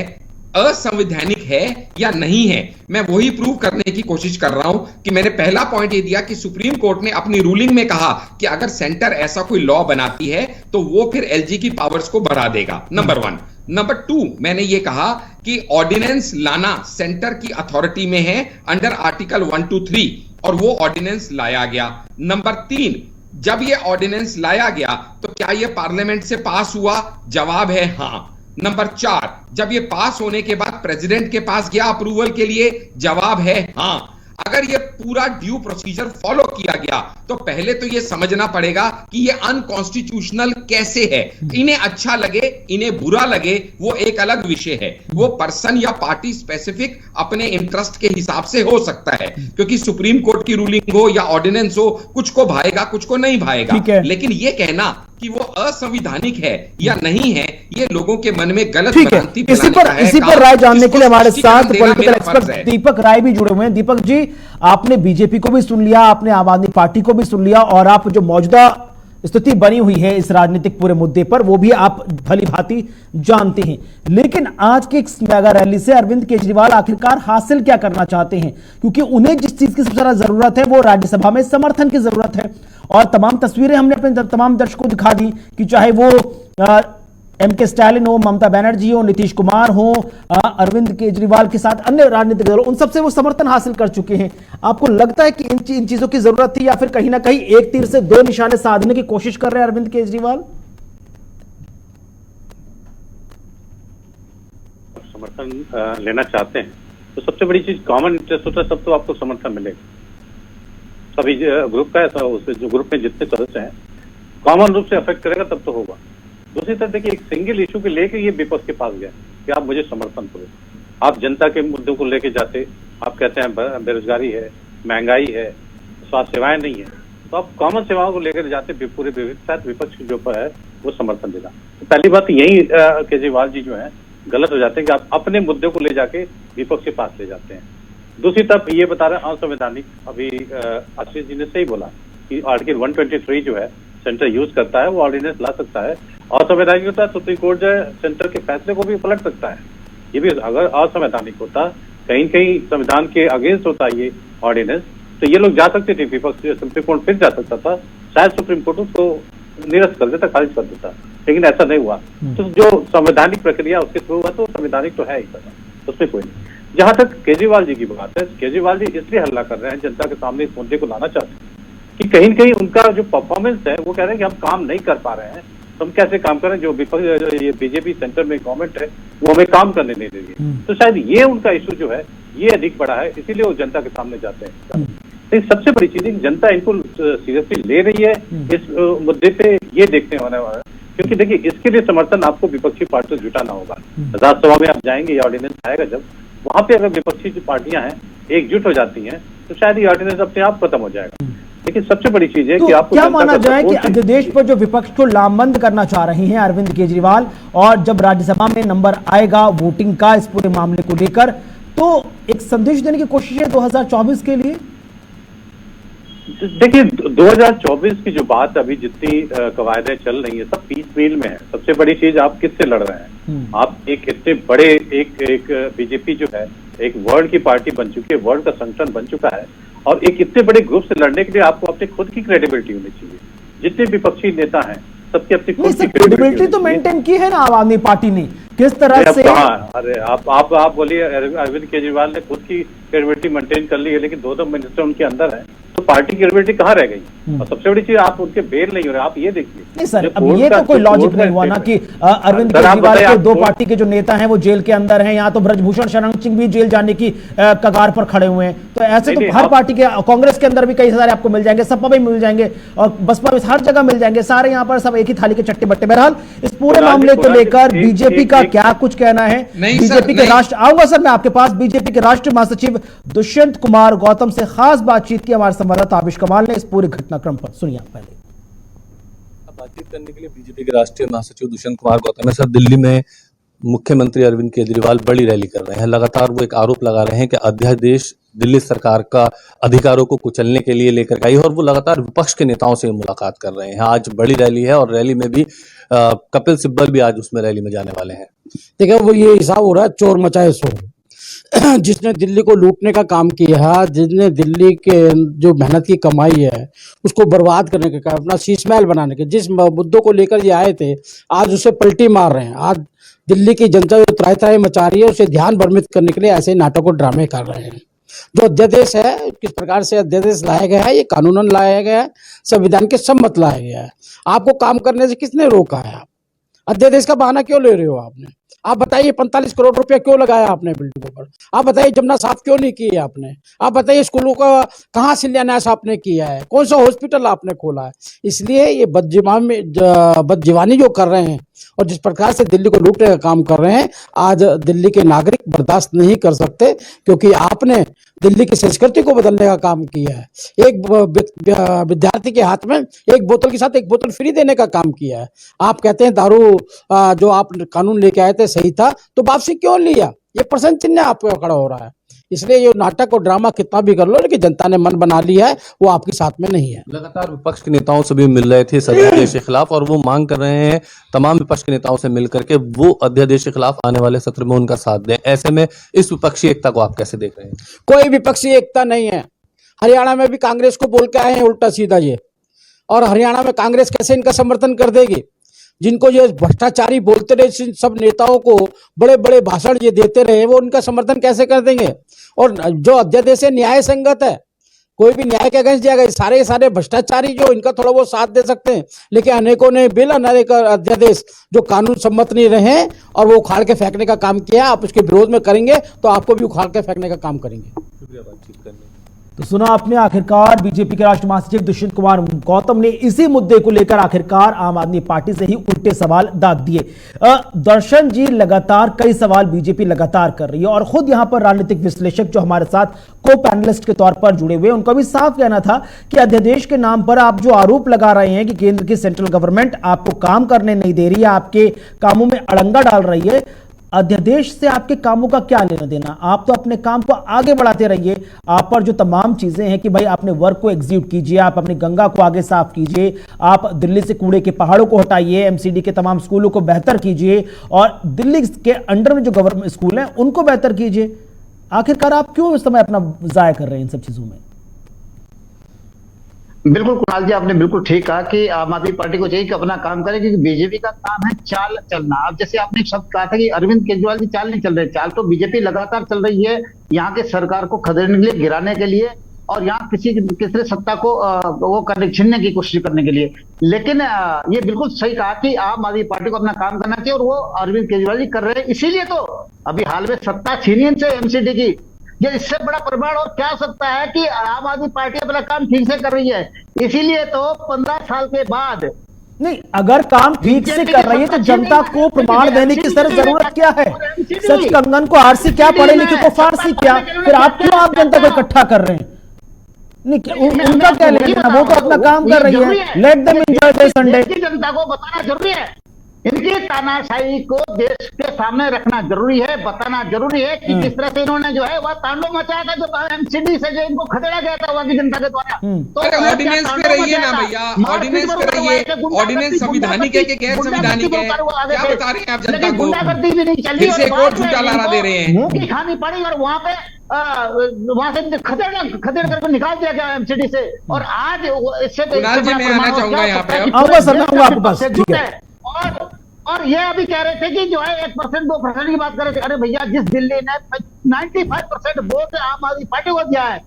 असंवैधानिक है या नहीं है, मैं वही प्रूव करने की कोशिश कर रहा हूं कि मैंने पहला पॉइंट ये दिया कि सुप्रीम कोर्ट ने अपनी रूलिंग में कहा कि अगर सेंटर ऐसा कोई लॉ बनाती है तो वो फिर एलजी की पावर्स को बढ़ा देगा, नंबर 1। नंबर 2, मैंने ये कहा कि ऑर्डिनेंस लाना सेंटर की अथॉरिटी में है अंडर आर्टिकल 123, और वो ऑर्डिनेंस लाया गया। नंबर 3, जब ये ऑर्डिनेंस लाया गया तो क्या ये पार्लियामेंट से पास हुआ? जवाब है हां। नंबर 4, जब ये पास होने के बाद प्रेसिडेंट के पास गया अप्रूवल के लिए? जवाब है हां। अगर ये पूरा ड्यू प्रोसीजर फॉलो किया गया तो पहले तो ये समझना पड़ेगा कि ये अनकॉन्स्टिट्यूशनल कैसे है। इन्हें अच्छा लगे, इन्हें बुरा लगे, वो एक अलग विषय है, वो पर्सन या पार्टी स्पेसिफिक अपने इंटरेस्ट के हिसाब से हो सकता है, क्योंकि सुप्रीम कोर्ट की रूलिंग हो या ऑर्डिनेंस हो, कुछ को भाएगा कुछ को नहीं भाएगा। लेकिन ये कहना कि वो असंवैधानिक है या नहीं है, ये लोगों के मन में गलत भ्रांति
इसी पर राय जानने के लिए हमारे साथ पॉलिटिकल एक्सपर्ट दीपक राय भी जुड़े हुए हैं। दीपक जी, आपने बीजेपी को भी सुन लिया, आपने आम आदमी पार्टी को भी सुन लिया, और आप जो मौजूदा स्थिति बनी हुई है इस राजनीतिक पूरे मुद्दे पर वो भी आप भली भांति जानते हैं। लेकिन आज की मेगा रैली से अरविंद केजरीवाल आखिरकार हासिल क्या करना चाहते हैं? क्योंकि उन्हें जिस चीज की सबसे ज्यादा जरूरत है वो राज्यसभा में समर्थन की जरूरत है, और तमाम तस्वीरें हमने अपने तमाम दर्शकों को दिखा दी कि चाहे वो एमके स्टालिन हो, ममता बनर्जी हो, नीतीश कुमार हो, अरविंद केजरीवाल के साथ अन्य राजनीतिक दलों, उन सबसे वो समर्थन हासिल कर चुके हैं। आपको लगता है कि इन चीजों की जरूरत थी, या फिर कहीं ना कहीं एक तीर से 2 निशाने साधने की कोशिश कर रहे हैं अरविंद केजरीवाल?
समर्थन लेना चाहते हैं तो सबसे बड़ी चीज कॉमन इंटरेस्ट होता है, सब तो आपको समर्थन मिलेगा। सभी ग्रुप का ऐसा, उसके जो ग्रुप में जितने सदस्य हैं कॉमन रूप से अफेक्ट करेगा तब तो होगा। दूसरी तरफ देखिए, एक सिंगल इशू के लेके ये विपक्ष के पास गया कि आप मुझे समर्थन करो। आप जनता के मुद्दों को लेके जाते, आप कहते हैं बेरोजगारी है, महंगाई है, स्वास्थ्य सेवाएं नहीं है, तो आप कॉमन सेवाओं को लेकर जाते, पूरे विपक्ष जो है वो समर्थन देगा। तो पहली बात यही केजरीवाल जी जो है गलत हो जाते हैं कि आप अपने मुद्दे को ले जाके विपक्ष के पास ले जाते हैं। दूसरी तरफ ये बता रहे हैं असंवैधानिक, अभी आशीष जी ने सही बोला कि आर्टिकल 123 जो है सेंटर यूज करता है वो ऑर्डिनेंस ला सकता है। असंवैधानिक होता है सुप्रीम कोर्ट जो है सेंटर के फैसले को भी पलट सकता है। ये भी अगर असंवैधानिक होता, कहीं कहीं संविधान के अगेंस्ट होता ये ऑर्डिनेंस, तो ये लोग जा सकते थे, विपक्ष सुप्रीम कोर्ट फिर जा सकता था, शायद सुप्रीम कोर्ट उसको निरस्त कर देता, खारिज कर देता, लेकिन ऐसा नहीं हुआ। तो जो संवैधानिक प्रक्रिया उसके थ्रू हुआ तो संवैधानिक तो है ही सर, उसमें कोई नहीं। जहां तक केजरीवाल जी की बात है, केजरीवाल जी इसलिए हल्ला कर रहे हैं, जनता के सामने इस मुद्दे को लाना चाहते हैं कि कहीं न कहीं उनका जो परफॉर्मेंस है वो कह रहे हैं कि हम काम नहीं कर पा रहे हैं, तो हम कैसे काम करें, जो विपक्ष ये बीजेपी सेंटर में गवर्नमेंट है वो हमें काम करने नहीं दे रही है। तो शायद ये उनका इशू जो है ये अधिक बड़ा है, इसीलिए वो जनता के सामने जाते हैं। तो सबसे बड़ी चीज है कि जनता इनको सीरियसली ले रही है इस मुद्दे पे, ये देखने होने वाला है। क्योंकि देखिए इसके लिए समर्थन आपको विपक्षी पार्टियों से जुटाना होगा। राज्यसभा में आप जाएंगे, ये ऑर्डिनेंस आएगा जब, वहां पे अगर विपक्षी जो पार्टियां हैं एकजुट हो जाती हैं तो शायद ये ऑर्डिनेंस अपने आप खत्म हो जाएगा। लेकिन सबसे बड़ी चीज है कि आपको
क्या माना जाए कि अध्यादेश पर जो विपक्ष को लामबंद करना चाह रहे हैं अरविंद केजरीवाल, और जब राज्यसभा में नंबर आएगा वोटिंग का इस पूरे मामले को लेकर, तो एक संदेश देने की कोशिश है 2024 के लिए?
देखिए 2024 की जो बात अभी जितनी कवायदें चल रही है सब पीस मील में है। सबसे बड़ी चीज आप किससे लड़ रहे हैं? आप एक इतने बड़े एक बीजेपी जो है एक वर्ल्ड की पार्टी बन चुकी है, वर्ल्ड का संगठन बन चुका है, और एक इतने बड़े ग्रुप से लड़ने के लिए आपको अपनी खुद की क्रेडिबिलिटी होनी चाहिए। जितने विपक्षी नेता हैं सबकी अपनी खुद की
क्रेडिबिलिटी तो मेंटेन की है ना आम आदमी पार्टी ने, किस तरह से?
अरे आप बोलिए, अरविंद केजरीवाल ने खुद की क्रेडिबिलिटी मेंटेन कर ली है, लेकिन दो मिनिस्टर उनके अंदर है, तो पार्टी की क्रेडिबिलिटी कहाँ रह गई? और सबसे बड़ी चीज आप उनके बेल नहीं हो रहे। आप ये देखिए
नहीं सर, अब ये तो कोई लॉजिक नहीं हुआ ना कि अरविंद केजरीवाल के दो पार्टी के जो नेता हैं वो जेल के अंदर हैं, यहाँ तो ब्रजभूषण शरण सिंह भी जेल जाने की कगार पर खड़े हुए हैं। तो ऐसे तो हर पार्टी के, कांग्रेस के अंदर भी कई सारे आपको मिल जाएंगे, सपा भी मिल जाएंगे और बसपा में हर जगह मिल जाएंगे, सारे यहाँ पर सब एक ही थाली के चट्टे बट्टे। बहरहाल इस पूरे मामले को लेकर बीजेपी का क्या कुछ कहना है? बीजेपी के राष्ट्र, आऊंगा सर मैं आपके पास, बीजेपी के राष्ट्रीय महासचिव दुष्यंत कुमार गौतम से खास बातचीत की हमारे संवाददाता आबिश कमाल ने इस पूरे घटनाक्रम पर। सुनिए पहले।
बातचीत करने के लिए बीजेपी के राष्ट्रीय महासचिव दुष्यंत कुमार गौतम है। सर, दिल्ली में मुख्यमंत्री अरविंद केजरीवाल बड़ी रैली कर रहे हैं। लगातार वो एक आरोप लगा रहे हैं कि अध्यादेश दिल्ली सरकार का अधिकारों को कुचलने के लिए लेकर आई है, और वो लगातार विपक्ष के नेताओं से मुलाकात कर रहे हैं। आज बड़ी रैली है और रैली में भी कपिल सिब्बल भी आज उसमें रैली में जाने वाले हैं।
देखिए वो ये हिसाब हो रहा है चोर मचाए शोर। जिसने दिल्ली को लूटने का काम किया, जिसने दिल्ली के जो मेहनत की कमाई है उसको बर्बाद करने के काम, अपना शीशमहल बनाने के जिस मुद्दों को लेकर ये आए थे, आज उसे पलटी मार रहे हैं। आज दिल्ली की जनता जो त्राही त्राही मचा रही है उसे ध्यान भ्रमित करने के लिए ऐसे नाटक और ड्रामे कर रहे हैं। जो अध्यादेश है, किस प्रकार से अध्यादेश लाया गया है, ये कानूनन लाया गया है, संविधान के सम्मत लाया गया है। आपको काम करने से किसने रोका है? आप अध्यादेश का बहाना क्यों ले रहे हो? आपने, आप बताइए 45 करोड़ रुपया क्यों लगाया आपने बिल्डिंगों पर? आप बताइए जमुना साफ क्यों नहीं की आपने? आप बताइए स्कूलों का कहाँ शिलान्यास आपने किया है? कौन सा हॉस्पिटल आपने खोला है? इसलिए ये बदजीवानी जो कर रहे हैं और जिस प्रकार से दिल्ली को लूटने का काम कर रहे हैं, आज दिल्ली के नागरिक बर्दाश्त नहीं कर सकते, क्योंकि आपने दिल्ली की संस्कृति को बदलने का काम किया है। एक विद्यार्थी के हाथ में एक बोतल के साथ एक बोतल फ्री देने का काम किया है। आप कहते हैं दारू जो आप कानून लेके आए थे सही था, तो वापसी क्यों लिया? ये प्रश्न चिन्ह आपको खड़ा हो रहा है। इसलिए ये नाटक और ड्रामा कितना भी कर लो, लेकिन जनता ने मन बना लिया है, वो आपके साथ में नहीं है।
लगातार विपक्ष के नेताओं से भी मिल रहे थे इस अध्यादेश के खिलाफ, और वो मांग कर रहे हैं तमाम विपक्ष के नेताओं से मिलकर के वो अध्यादेश के खिलाफ आने वाले सत्र में उनका साथ दें। ऐसे में इस विपक्षी एकता को आप कैसे देख रहे हैं?
कोई विपक्षी एकता नहीं है। हरियाणा में भी कांग्रेस को बोल के आए हैं उल्टा सीधा ये, और हरियाणा में कांग्रेस कैसे इनका समर्थन कर देगी? जिनको ये भ्रष्टाचारी बोलते रहे, सब नेताओं को बड़े बड़े भाषण ये देते रहे, वो उनका समर्थन कैसे कर देंगे? और जो अध्यादेश है न्याय संगत है, कोई भी न्याय के अगेंस्ट जाएगा। सारे भ्रष्टाचारी जो इनका थोड़ा वो साथ दे सकते हैं, लेकिन अनेकों ने बिल अनेक अध्यादेश जो कानून सम्मत नहीं रहे और वो उखाड़ के फेंकने का काम किया। आप उसके विरोध में करेंगे तो आपको भी उखाड़ के फेंकने का काम करेंगे।
शुक्रिया बातचीत करने।
तो सुना आपने, आखिरकार बीजेपी के राष्ट्रीय महासचिव दुष्यंत कुमार गौतम ने इसी मुद्दे को लेकर आखिरकार आम आदमी पार्टी से ही उल्टे सवाल दाग दिए। दर्शन जी, लगातार कई सवाल बीजेपी लगातार कर रही है, और खुद यहां पर राजनीतिक विश्लेषक जो हमारे साथ को पैनलिस्ट के तौर पर जुड़े हुए, उनका भी साफ कहना था कि अध्यादेश के नाम पर आप जो आरोप लगा रहे हैं कि केंद्र की सेंट्रल गवर्नमेंट आपको काम करने नहीं दे रही है, आपके कामों में अड़ंगा डाल रही है, अध्यादेश से आपके कामों का क्या लेना देना? आप तो अपने काम को आगे बढ़ाते रहिए। आप पर जो तमाम चीजें हैं कि भाई आपने वर्क को एग्जीक्यूट कीजिए, आप अपनी गंगा को आगे साफ कीजिए, आप दिल्ली से कूड़े के पहाड़ों को हटाइए, एमसीडी के तमाम स्कूलों को बेहतर कीजिए और दिल्ली के अंडर में जो गवर्नमेंट स्कूल हैं उनको बेहतर कीजिए। आखिरकार आप क्यों इस समय अपना जाया कर रहे हैं इन सब चीजों में?
बिल्कुल कुणाल जी, आपने बिल्कुल ठीक कहा कि आम आदमी पार्टी को चाहिए कि अपना काम करे, क्योंकि बीजेपी का काम है चाल चलना। अब जैसे आपने एक शब्द कहा था कि अरविंद केजरीवाल की चाल नहीं चल रही, चाल तो बीजेपी लगातार चल रही है यहाँ के सरकार को खदेड़ने के लिए, गिराने के लिए और यहाँ किसी सत्ता को वो छीनने की कोशिश करने के लिए। लेकिन ये बिल्कुल सही कहा कि आम आदमी पार्टी को अपना काम करना चाहिए और वो अरविंद केजरीवाल जी कर रहे हैं। इसीलिए तो अभी हाल में सत्ता छीनी इनसे एमसीडी की। ये इससे बड़ा प्रमाण और क्या हो सकता है कि आम आदमी पार्टी अपना काम ठीक से कर रही है। इसीलिए तो 15 साल के बाद
नहीं, अगर काम ठीक से कर रही है तो जनता को प्रमाण देने की सर जरूरत क्या है? सच कंगन को आरसी क्या, पढ़े लिखे को फारसी क्या? फिर आप क्यों आप जनता को इकट्ठा कर रहे हैं? नहीं, उनका क्या लेना, वो तो अपना काम कर रही है। Let them enjoy the Sunday.
जनता को बताना जरूरी है, इनकी तानाशाही को देश के सामने रखना जरूरी है, बताना जरूरी है कि किस तरह से इन्होंने जो है वह तांडव मचाया था, जो एमसीडी से जो इनको खदेड़ा गया था वहां की जनता के द्वारा।
तो ऑर्डिनेंस पे रहिए ना भैया, ऑर्डिनेंस पे रहिए। ऑर्डिनेंस संविधानिक है कि गैर संविधानिक है? क्या बता रहे हैं आप जनता को?
गुंडागर्दी भी नहीं चली,
फिर से एक और झूठा लारा दे रहे हैं।
मुंह की खानी पड़ी और वहां पे वहां से खदेड़ करके निकाल दिया गया एमसीडी से। और आज इससे
कुणाल जी, मैं आना चाहूंगा यहाँ पे।
आपके पास ठीक है।
और ये अभी कह रहे थे कि जो है 1% 2% की बात कर रहे थे। अरे भैया, जिस दिल्ली ने 95% वोट आम आदमी पार्टी को दिया है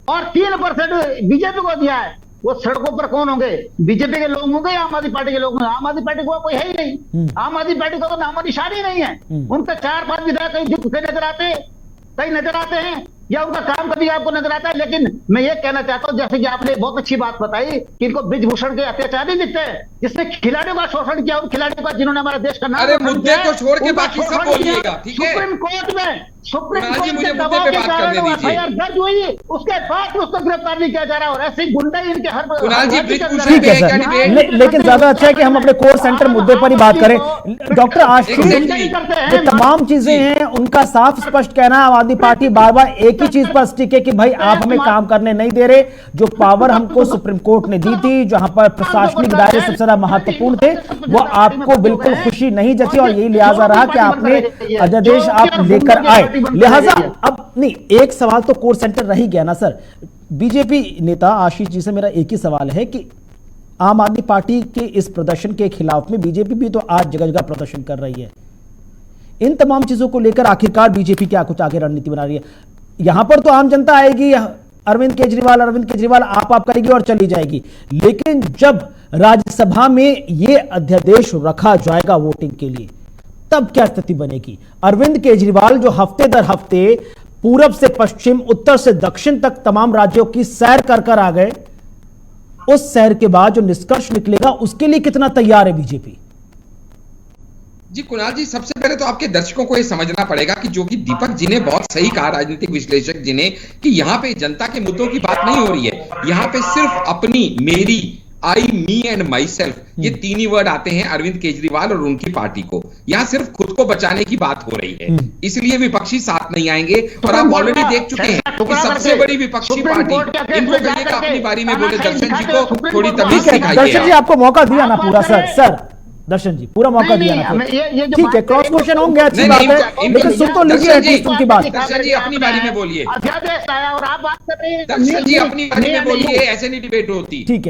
और 3% बीजेपी को दिया है, वो सड़कों पर कौन होंगे? बीजेपी के लोग होंगे या आम आदमी पार्टी के लोग होंगे? आम आदमी पार्टी को कोई है ही नहीं। आम आदमी पार्टी को तो नामो निशान ही नहीं है। उनका 4-5 विधायक कहीं झुकते नजर आते, कहीं नजर आते हैं, या उनका काम कभी आपको नजर आता है। लेकिन मैं ये कहना चाहता हूं, जैसे कि आपने बहुत अच्छी बात बताई कि इनको ब्रिजभूषण के अत्याचार नहीं दिखते, जिसने खिलाड़ियों का शोषण किया, उन खिलाड़ियों का जिन्होंने हमारे देश का नाम,
अरे मुद्दे को छोड़ के बाकी सब बोलिएगा, ठीक है?
सुप्रीम कोर्ट में
मुझे मुद्दे पे बात करने दीजिए।
दर्ज हुई, उसके बाद उसको गिरफ्तार नहीं किया जा रहा और ऐसे गुंडा इनके हर
ठीक है सर, लेकिन ज्यादा अच्छा है कि हम अपने कोर सेंटर मुद्दे पर ही बात करें। डॉक्टर आशीष, जो तमाम चीजें हैं उनका साफ स्पष्ट कहना, आम आदमी पार्टी बार बार एक ही चीज पर स्टिक है कि भाई आप हमें काम करने नहीं दे रहे। जो पावर हमको सुप्रीम कोर्ट ने दी थी, जहां पर प्रशासनिक दायरे सबसे ज्यादा महत्वपूर्ण थे, वो आपको बिल्कुल खुशी नहीं जची और यही लिहाजा रहा कि आपने अध्यादेश आप लेकर आए। लिहाजा अब नहीं, एक सवाल तो कोर सेंटर रह ही गया ना सर। बीजेपी नेता आशीष जी से मेरा एक ही सवाल है कि आम आदमी पार्टी के इस प्रदर्शन के खिलाफ में बीजेपी भी तो आज जगह जगह प्रदर्शन कर रही है। इन तमाम चीजों को लेकर आखिरकार बीजेपी क्या कुछ आगे रणनीति बना रही है? यहां पर तो आम जनता आएगी, अरविंद केजरीवाल आप करेगी और चली जाएगी, लेकिन जब राज्यसभा में यह अध्यादेश रखा जाएगा वोटिंग के लिए, तब क्या स्थिति बनेगी? अरविंद केजरीवाल जो हफ्ते दर हफ्ते पूरब से पश्चिम, उत्तर से दक्षिण तक तमाम राज्यों की सैर कर आ गए, उस सैर के बाद जो निष्कर्ष निकलेगा उसके लिए कितना तैयार है बीजेपी?
जी कुणाल जी, सबसे पहले तो आपके दर्शकों को यह समझना पड़ेगा कि जो कि दीपक जी ने बहुत सही कहा, राजनीतिक विश्लेषक जी ने, कि यहां पे जनता के मुद्दों की बात नहीं हो रही है। यहां पे सिर्फ अपनी, मेरी, आई, मी एंड माई सेल्फ, ये तीन ही वर्ड आते हैं अरविंद केजरीवाल और उनकी पार्टी को। यहाँ सिर्फ खुद को बचाने की बात हो रही है, इसलिए विपक्षी साथ नहीं आएंगे। और आप ऑलरेडी देख चुके हैं कि सबसे बड़ी विपक्षी पार्टी, इनको कहिए कि अपनी बारी में बोले। दर्शन जी को थोड़ी तमीज सिखाइए।
दर्शन जी आपको मौका दिया ना पूरा सर दर्शन जी पूरा मौका दिया ना, ठीक है, क्रॉस क्वेश्चन होंगे, अच्छी बात है, लेकिन सुन तो लीजिए एटलीस्ट उनकी बात।
दर्शन जी अपनी बारी में बोलिए,
अध्यादेश आया और आप बात कर रहे हैं।
दर्शन जी अपनी बारी में बोलिए, ऐसे नहीं डिबेट होती।
ठीक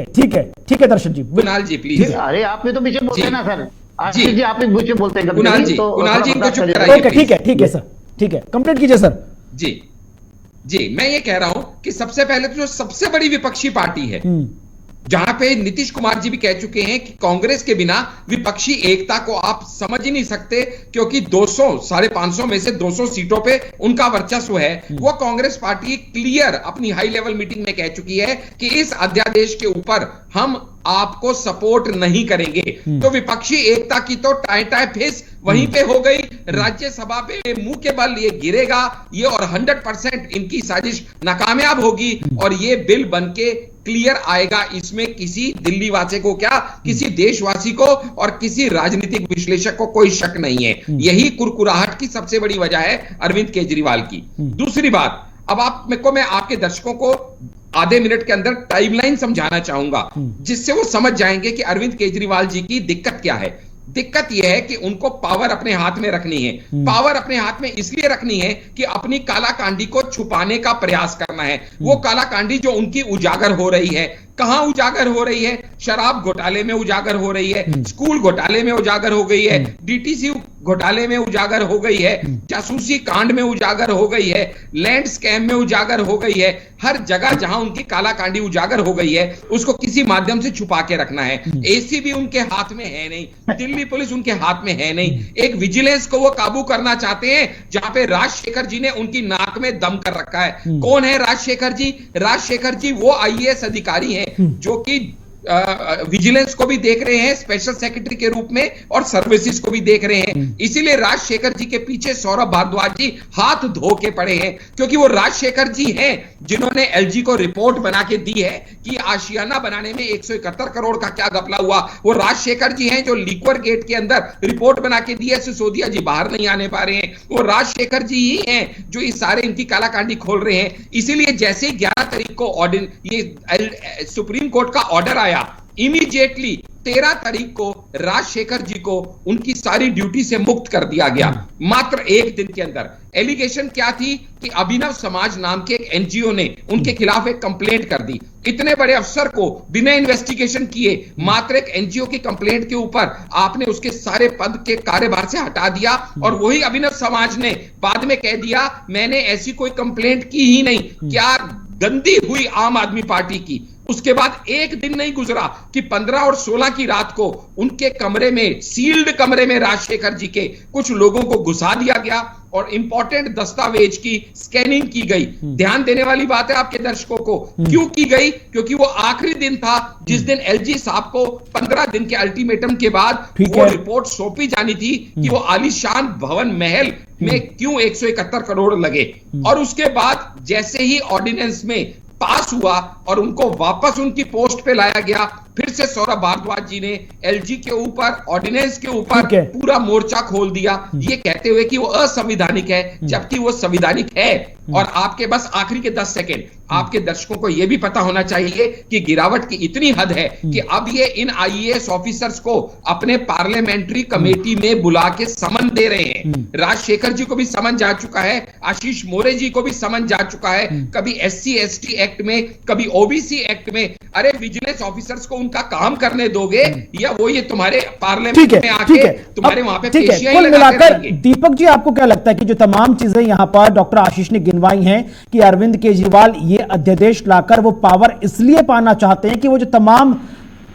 है दर्शन जी।
कुणाल जी प्लीज।
अरे आप भी तो पीछे बोलते हैं ना सर, आशीष जी आप भी पीछे बोलते हैं।
कुणाल जी को चुप कराइए।
ओके ठीक है सर, ठीक है, कंप्लीट कीजिए सर।
जी मैं ये कह रहा हूं कि सबसे पहले तो जो सबसे बड़ी विपक्षी पार्टी है, जहां पे नीतीश कुमार जी भी कह चुके हैं कि कांग्रेस के बिना विपक्षी एकता को आप समझ ही नहीं सकते, क्योंकि 200 550 में से 200 सीटों पे उनका वर्चस्व है। वो कांग्रेस पार्टी क्लियर अपनी हाई लेवल मीटिंग में कह चुकी है कि इस अध्यादेश के ऊपर हम आपको सपोर्ट नहीं करेंगे। तो विपक्षी एकता की तो टाई फेस वहीं पे हो गई। राज्यसभा पे मुंह के बल ये गिरेगा ये, और 100% इनकी साजिश नाकामयाब होगी और ये बिल बनके क्लियर आएगा। इसमें किसी दिल्ली वासी को क्या, किसी देशवासी को और किसी राजनीतिक विश्लेषक को कोई शक नहीं है। यही कुरकुराहट की सबसे बड़ी वजह है अरविंद केजरीवाल की। दूसरी बात, अब मैं आपके दर्शकों को आधे मिनट के अंदर टाइमलाइन समझाना चाहूंगा, जिससे वो समझ जाएंगे कि अरविंद केजरीवाल जी की दिक्कत क्या है। दिक्कत यह है कि उनको पावर अपने हाथ में रखनी है। पावर अपने हाथ में इसलिए रखनी है कि अपनी कालाकांडी को छुपाने का प्रयास करना है। वो कालाकांडी जो उनकी उजागर हो रही है, कहां उजागर हो रही है? शराब घोटाले में उजागर हो रही है, स्कूल घोटाले में उजागर हो गई है, डीटीसी घोटाले में उजागर हो गई है, जासूसी कांड में उजागर हो गई है, लैंड स्कैम में उजागर हो गई है। हर जगह जहां उनकी कालाकांडी उजागर हो गई है, उसको किसी माध्यम से छुपा के रखना है। एसीबी उनके हाथ में है नहीं, दिल्ली पुलिस उनके हाथ में है नहीं। एक विजिलेंस को वो काबू करना चाहते हैं जहां पे राजशेखर जी ने उनकी नाक में दम कर रखा है। कौन है राजशेखर जी? राजशेखर जी वो आईएएस अधिकारी हैं जो कि विजिलेंस को भी देख रहे हैं स्पेशल सेक्रेटरी के रूप में और सर्विसेज को भी देख रहे हैं। इसीलिए राजशेखर जी के पीछे सौरभ भारद्वाज जी हाथ धो के पड़े हैं, क्योंकि वो राजशेखर जी हैं जिन्होंने एलजी को रिपोर्ट बना के दी है कि आशियाना बनाने में 171 करोड़ का क्या घपला हुआ। वो राजशेखर जी हैं जो लिक्वर गेट के अंदर रिपोर्ट बना के दी है, सिसोदिया जी बाहर नहीं आने पा रहे हैं। वो राजशेखर जी ही हैं जो इस सारे इनकी कालाकांडी खोल रहे हैं। इसीलिए जैसे 11 तारीख को ये सुप्रीम कोर्ट का ऑर्डर आया, इमीडिएटली 13 तारीख को राजशेखर जी को उनकी सारी ड्यूटी से मुक्त कर दिया गया, मात्र एक दिन के अंदर। एलिगेशन क्या थी कि अभिनव समाज नाम के एक एनजीओ ने उनके खिलाफ एक कंप्लेंट कर दी। इतने बड़े अफसर को बिना इन्वेस्टिगेशन किए मात्र एक एनजीओ की कंप्लेंट के ऊपर आपने उसके सारे पद के कार्यभार से हटा दिया। और वही अभिनव समाज ने बाद में कह दिया मैंने ऐसी कोई कंप्लेंट की ही नहीं। क्या गंदी हुई आम आदमी पार्टी की। उसके बाद एक दिन नहीं गुजरा कि 15 और 16 की रात को उनके कमरे में, सील्ड कमरे में राजशेखर जी के कुछ लोगों को घुसा दिया गया और इंपॉर्टेंट दस्तावेज की स्कैनिंग की गई। ध्यान देने वाली बात है आपके दर्शकों को, क्यों की गई? क्योंकि वो आखिरी दिन था जिस दिन एलजी साहब को 15 दिन के अल्टीमेटम के बाद वो रिपोर्ट सौंपी जानी थी कि वो आलीशान भवन महल में क्यों 171 करोड़ लगे। और उसके बाद जैसे ही ऑर्डिनेंस में पास हुआ और उनको वापस उनकी पोस्ट पे लाया गया, फिर से सौरभ भारद्वाज जी ने एलजी के ऊपर, ऑर्डिनेंस के ऊपर पूरा मोर्चा खोल दिया, ये कहते हुए कि वो असंवैधानिक है, जबकि वो संवैधानिक है। और आपके बस आखिरी के 10 सेकेंड, आपके दर्शकों को यह भी पता होना चाहिए कि गिरावट की इतनी हद है कि अब ये इन आईएएस ऑफिसर्स को अपने पार्लियामेंट्री कमेटी में बुला के समन दे रहे हैं। राजशेखर जी को भी समन जा चुका है, आशीष मोरे जी को भी समन जा चुका है, कभी एससी एसटी एक्ट में, कभी ओबीसी एक्ट में। अरे विजिलेंस ऑफिसर्स को उनका काम करने दोगे या वो ये तुम्हारे पार्लियामेंट में आके तुम्हारे वहां पे पेशियां
कुल मिलाकर दीपक जी आपको क्या लगता है कि जो तमाम चीजें यहां पर डॉक्टर आशीष ने गिनवाई हैं कि अरविंद केजरीवाल ये अध्यादेश लाकर वो पावर इसलिए पाना चाहते हैं कि वो जो तमाम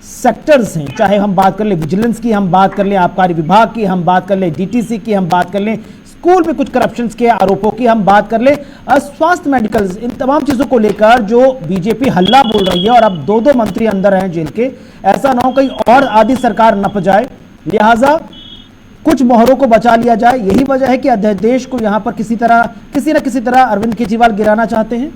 सेक्टर्स हैं, चाहे हम बात कर ले विजिलेंस की, हम बात कर ले आबकारी विभाग की, हम बात कर ले डीटीसी की, हम बात कर ले स्कूल में कुछ करप्शंस के आरोपों की, हम बात कर ले स्वास्थ्य मेडिकल, इन तमाम चीजों को लेकर जो बीजेपी हल्ला बोल रही है और अब 2 मंत्री अंदर हैं जेल के, ऐसा ना हो कहीं और आदि सरकार नप जाए, लिहाजा कुछ मोहरों को बचा लिया जाए। यही वजह है कि अध्यादेश को यहां पर किसी न किसी तरह अरविंद केजरीवाल गिराना चाहते हैं।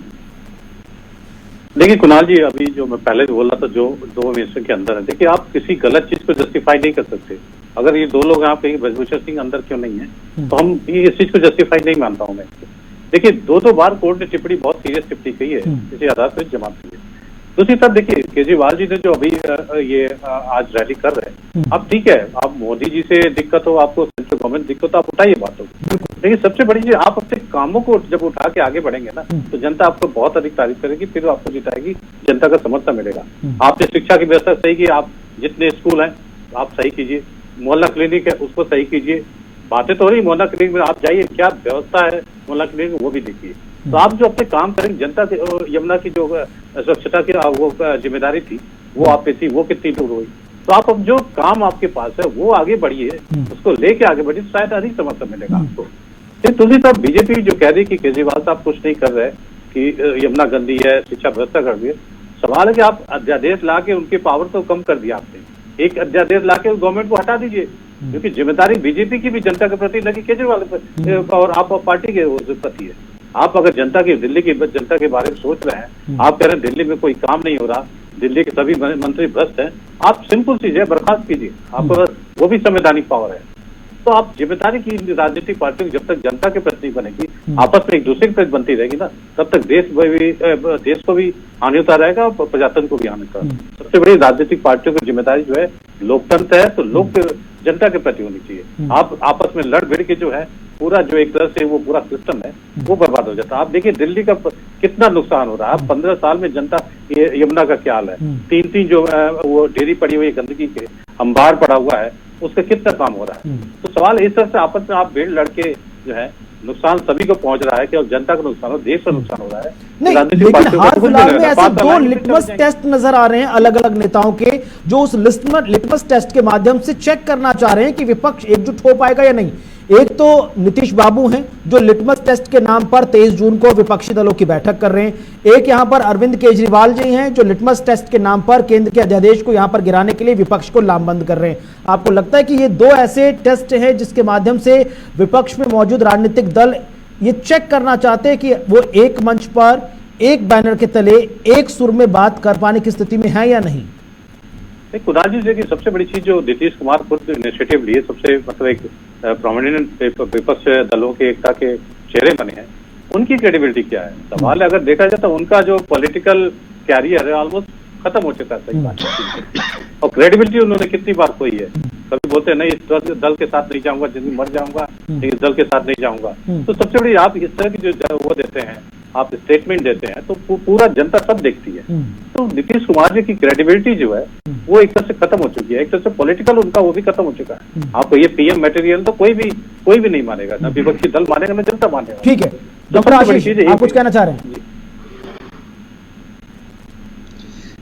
देखिए कुणाल जी, अभी जो मैं पहले बोला था, जो 2 मिनिस्टर के अंदर है, देखिए आप किसी गलत चीज को जस्टिफाई नहीं कर सकते। अगर ये 2 लोग यहाँ पे ब्रजभूषण सिंह अंदर क्यों नहीं है तो हम इस चीज को जस्टिफाई नहीं मानता हूँ मैं। देखिए 2 बार कोर्ट ने टिप्पणी, बहुत सीरियस टिप्पणी कही है, इसी आधार पर जमात हुई है। दूसरी तरफ देखिए केजरीवाल जी ने जो अभी ये आज रैली कर रहे हैं, अब ठीक है, आप मोदी जी से दिक्कत हो, आपको सेंट्रल गवर्नमेंट दिक्कत, आप उठाइए बातों को। लेकिन सबसे बड़ी चीज, आप अपने कामों को जब उठा के आगे बढ़ेंगे ना तो जनता आपको बहुत अधिक तारीफ करेगी, फिर आपको जिताएगी, जनता का समर्थन मिलेगा। आपने शिक्षा की व्यवस्था सही की, आप जितने स्कूल हैं आप सही कीजिए, मोहल्ला क्लिनिक है उसको सही कीजिए। बातें तो हो रही, मोहल्ला क्लिनिक में आप जाइए, क्या व्यवस्था है मोहल्ला क्लिनिक में वो भी देखिए। तो आप जो अपने काम करेंगे, जनता के यमुना की जो स्वच्छता की वो जिम्मेदारी थी वो आप पे थी, वो कितनी दूर हुई। तो आप अब जो काम आपके पास है वो आगे बढ़िए, उसको लेके आगे बढ़िए, शायद अधिक समर्थन मिलेगा आपको। फिर दूसरी तरफ बीजेपी जो कह रही कि केजरीवाल साहब कुछ नहीं कर रहे कि यमुना गंदी है, शिक्षा व्यवस्था कर रही है। सवाल है कि आप अध्यादेश ला के उनकी पावर तो कम कर दिया आपने, एक अध्यादेश ला के गवर्नमेंट को हटा दीजिए, क्योंकि जिम्मेदारी बीजेपी की भी जनता के प्रति लगी, केजरीवाल और आप पार्टी के प्रति है। आप अगर जनता की, दिल्ली की जनता के बारे में सोच रहे हैं, आप कह रहे हैं दिल्ली में कोई काम नहीं हो रहा, दिल्ली के सभी मंत्री भ्रष्ट हैं, आप सिंपल चीज है, बर्खास्त कीजिए। आपको वो भी संवैधानिक पावर है। तो आप जिम्मेदारी की राजनीतिक पार्टियों की जब तक जनता के प्रति बनेगी, आपस में एक दूसरे के प्रति बनती रहेगी ना, तब तक देश को भी हानि होता रहेगा और प्रजातंत्र को भी हानि होता है। सबसे बड़ी राजनीतिक पार्टियों की जिम्मेदारी जो है, लोकतंत्र है तो लोक जनता के प्रति होनी चाहिए। आप आपस में लड़ भिड़ के जो है पूरा जो एक तरह से वो पूरा सिस्टम है वो बर्बाद हो जाता है। आप देखिए दिल्ली का कितना नुकसान हो रहा है। आप 15 साल में जनता, यमुना का क्या हाल है, तीन जो वो ढेरी पड़ी हुई गंदगी के अंबार पड़ा हुआ है, उसका कितना काम हो रहा है। तो सवाल इस तरह से आपस में आप भीड़ लड़के जो है नुकसान सभी को पहुंच रहा है कि और जनता का नुकसान हो, देश का नुकसान हो रहा है।
नहीं, लेकिन हाल फिलहाल में ऐसे दो लिटमस टेस्ट नजर आ रहे हैं अलग अलग नेताओं के, जो उस लिटमस टेस्ट के माध्यम से चेक करना चाह रहे हैं कि विपक्ष एकजुट हो पाएगा या नहीं। एक तो नीतीश बाबू हैं जो लिटमस टेस्ट के नाम पर 23 जून को विपक्षी दलों की बैठक कर रहे हैं। एक यहां पर अरविंद केजरीवाल जी हैं जो लिटमस टेस्ट के नाम पर केंद्र के अध्यादेश को यहां पर गिराने के लिए विपक्ष को लामबंद कर रहे हैं। आपको लगता है कि ये दो ऐसे टेस्ट हैं जिसके माध्यम से विपक्ष में मौजूद राजनीतिक दल ये चेक करना चाहते हैं कि वो एक मंच पर, एक बैनर के तले, एक सुर में बात कर पाने की स्थिति में है या नहीं?
कुणाल जी, देखिए सबसे बड़ी चीज जो नीतीश कुमार खुद इनिशिएटिव लिए, सबसे मतलब एक प्रोमिनेंट विपक्ष दलों के एकता के चेहरे बने हैं, उनकी क्रेडिबिलिटी क्या है? सवाल है अगर देखा जाए तो उनका जो पॉलिटिकल कैरियर है ऑलमोस्ट खत्म हो चुका है। सही बात है। और क्रेडिबिलिटी उन्होंने कितनी बार खोई है। कभी बोलते हैं नहीं इस दल के साथ नहीं जाऊंगा, जिंदगी मर जाऊंगा, इस दल के साथ नहीं जाऊंगा। तो सबसे बड़ी आप इस तरह की जो वो देते हैं, आप स्टेटमेंट देते हैं तो पूरा जनता सब देखती है। तो नीतीश कुमार जी की क्रेडिबिलिटी जो है वो एक तरह से खत्म हो चुकी है। एक तरह से पॉलिटिकल उनका वो भी खत्म हो चुका है। आपको ये पीएम मटेरियल तो कोई भी नहीं मानेगा, ना विपक्षी दल मानेगा ना जनता मानेगा।
ठीक है, डॉक्टर आशीष आप कुछ कहना चाह रहे हैं?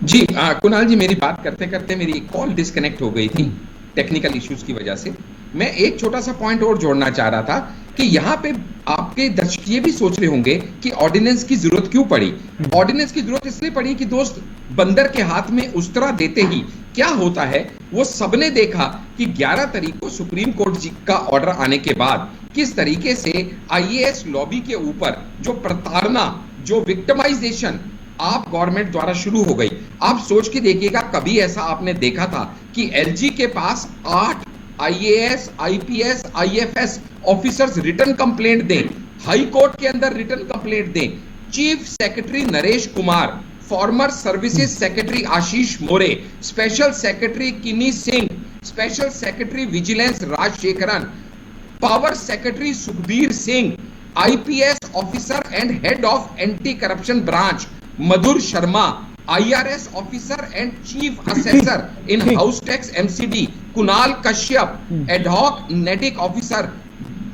जी कुणाल जी, मेरी बात करते करते मेरी कॉल डिस्कनेक्ट हो गई थी टेक्निकल इश्यूज की वजह से। मैं एक छोटा सा पॉइंट और जोड़ना चाह रहा था कि यहाँ पे आपके दर्शक ये भी सोच रहे होंगे कि ऑर्डिनेंस की जरूरत क्यों पड़ी। ऑर्डिनेंस की जरूरत इसलिए पड़ी कि दोस्त, बंदर के हाथ में उस्तरा देते ही क्या होता है वो सबने देखा कि 11 तारीख को सुप्रीम कोर्ट जी का ऑर्डर आने के बाद किस तरीके से आईएएस लॉबी के ऊपर जो प्रताड़ना, जो विक्टिमाइजेशन आप गवर्नमेंट द्वारा शुरू हो गई। आप सोच के देखिएगा, कभी ऐसा आपने देखा था कि एलजी के पास 8 IAS, IPS, IFS officers return complaint दें, हाई कोर्ट के अंदर रिटर्न कंप्लेंट दें। Chief secretary Naresh Kumar, former services secretary Ashish More, special secretary Kinni Singh, special secretary vigilance Rajasekharan, power secretary Sukhbir Singh, IPS officer and head of anti corruption branch Madhur Sharma, IRS officer and chief assessor in house tax MCD Kunal Kashyap, ad hoc नेटिक officer,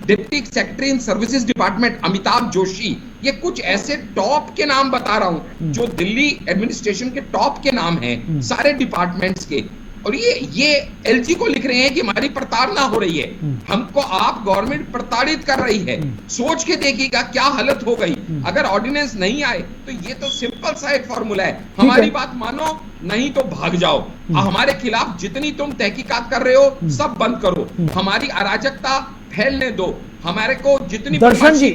deputy secretary in services department Amitabh Joshi. ये कुछ ऐसे top के नाम बता रहा हूं जो दिल्ली एडमिनिस्ट्रेशन के टॉप के नाम हैं सारे डिपार्टमेंट्स के। और ये एलजी को लिख रहे हैं कि हमारी प्रताड़ना हो रही है, हमको आप गवर्नमेंट प्रताड़ित कर रही है। सोच के देखिएगा क्या हालत हो गई अगर ऑर्डिनेंस नहीं आए। तो ये तो सिंपल सा एक फॉर्मूला है, हमारी बात मानो नहीं तो भाग जाओ। हमारे खिलाफ जितनी तुम तहकीकात कर रहे हो सब बंद करो, हमारी अराजकता फैलने दो, हमारे को जितनी
दर्शन जी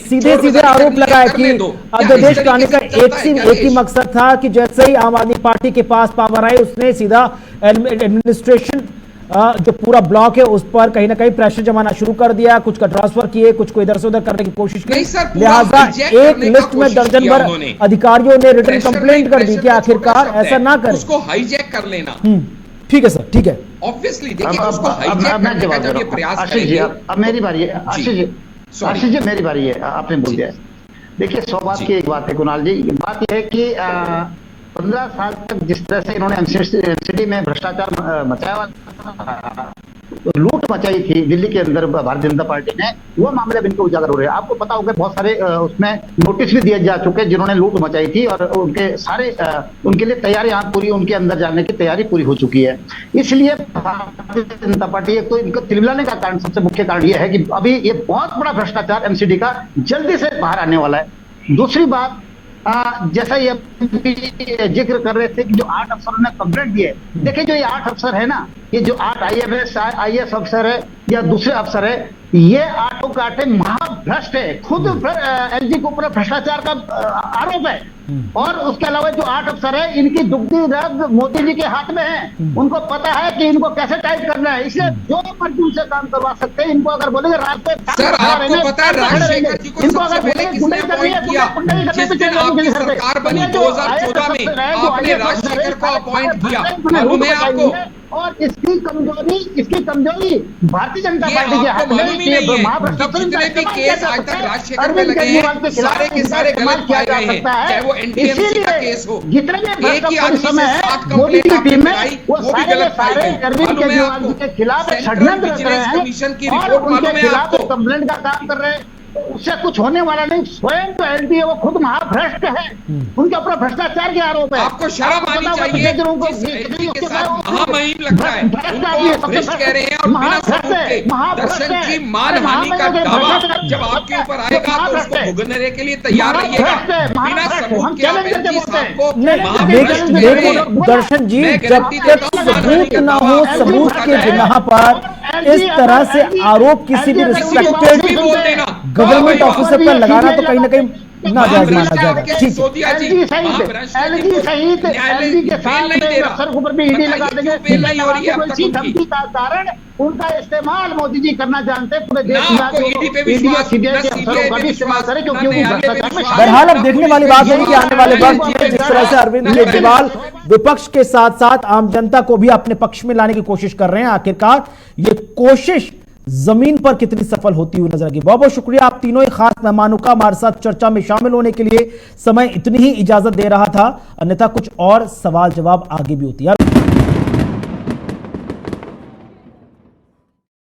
सीधे आरोप लगाया कि अध्यादेश लाने का एक ही मकसद था कि जैसे ही आम आदमी पार्टी के पास पावर आई उसने सीधा एडमिनिस्ट्रेशन जो पूरा ब्लॉक है उस पर कहीं ना कहीं प्रेशर जमाना शुरू कर दिया, कुछ का ट्रांसफर किए, कुछ को इधर से उधर करने की कोशिश की। लिहाजा एक लिस्ट में दर्जन भर अधिकारियों ने रिटर्न कंप्लेंट कर दी कि आखिरकार ऐसा ना करें,
उसको हाईजैक कर लेना।
ठीक है सर, ठीक है।
ऑब्वियसली देखिए उसको हाईजैक करने का जब ये प्रयास करेंगे।
अब मेरी बारी है आशीष जी, मेरी बारी है, आपने बोल दिया। देखिए 100 बात की एक बात है कुणाल जी, बात यह है कि 15 साल तक जिस तरह से इन्होंने एमसीडी में भ्रष्टाचार मचाया हुआ, लूट मचाई थी दिल्ली के अंदर भारतीय जनता पार्टी ने, वो मामले अब इनको उजागर हो रहे हैं। आपको पता होगा बहुत सारे उसमें नोटिस भी दिए जा चुके जिन्होंने लूट मचाई थी और उनके सारे उनके लिए तैयारी पूरी, उनके अंदर जाने की तैयारी पूरी हो चुकी है। इसलिए भारतीय जनता पार्टी एक तो इनको तिलमिलाने का कारण, सबसे मुख्य कारण यह है कि अभी ये बहुत बड़ा भ्रष्टाचार एमसीडी का जल्दी से बाहर आने वाला है। दूसरी बात, जैसा ये जिक्र कर रहे थे कि जो 8 अफसरों ने कंप्लेंट दिए, देखिए जो ये 8 अफसर है ना, ये जो 8 IAS अफसर है या दूसरे अफसर है, ये 8 के 8 महाभ्रष्ट है। खुद एलजी के ऊपर भ्रष्टाचार का आरोप है। और उसके अलावा जो 8 अफसर है, इनकी दुग्धी रग मोदी जी के हाथ में है। उनको पता है कि इनको कैसे टाइट करना है, इसलिए जो मर्जी उनसे काम करवा सकते हैं। इनको अगर बोलेंगे रात पे
सर, आपको पता है राजशेखर जी को सबसे पहले किसने अपॉइंट किया? जिस दिन आपकी सरकार बनी 2014 में, आपने राजशेखर को अपॉइंट किया, मालूम है आपको?
और इसकी कमजोरी भारतीय जनता पार्टी के हाथ में।
तब जितने भी केस आज तक राजशेखर पे लगे हैं, सारे के सारे गलत पाए गए हैं, चाहे वो एनडीएमसी का केस हो। एक ही आदमी से 7 कंप्लेंट आपने कराई, वो भी गलत पाई गई। मालूम है आपको? सेंट्रल विजिलेंस कमीशन की रिपोर्ट मालूम है आपको?
कंप्लेंट का काम कर रहे हैं, उससे कुछ होने वाला नहीं। स्वयं तो एलडी है, वो खुद महाभ्रष्ट है, उनके ऊपर भ्रष्टाचार के आरोप है।
आपको शर्म आनी चाहिए। जिस एलडी के साथ महामहिम लगता है, उनको भ्रष्ट कह रहे हैं और बिना सबूत के दर्शन की मानहानि का दावा जब आपके ऊपर आएगा तो उसको भुगतने के लिए तैयार रहिएगा। बिना सबूत के आप एलजी साहब को महाभ्रष्ट कह रहे हैं।
दर्शन जी, जब तक सबूत ना हो, सबूत के बिना पर इस तरह से आरोप किसी भी रिस्पेक्टेड गवर्नमेंट ऑफिसर पर लगाना तो कहीं ना कहीं नाजायज माना जाएगा। ठीक है,
एलजी सहित एलजी के साथ अफसर के ऊपर भी ईडी लगा देंगे। इसी धमकी का कारण उनका इस्तेमाल मोदी जी करना जानते हैं। पूरे देश में
बहरहाल अब देखने वाली बात है कि आने वाले वक्त में जिस तरह से अरविंद केजरीवाल विपक्ष के साथ साथ आम जनता को भी अपने पक्ष में लाने की कोशिश कर रहे हैं, आखिरकार ये कोशिश जमीन पर कितनी सफल होती हुई नजर आएगी। बहुत बहुत शुक्रिया आप तीनों ही खास मेहमानों का हमारे साथ चर्चा में शामिल होने के लिए। समय इतनी ही इजाजत दे रहा था, अन्यथा कुछ और सवाल जवाब आगे भी होती है।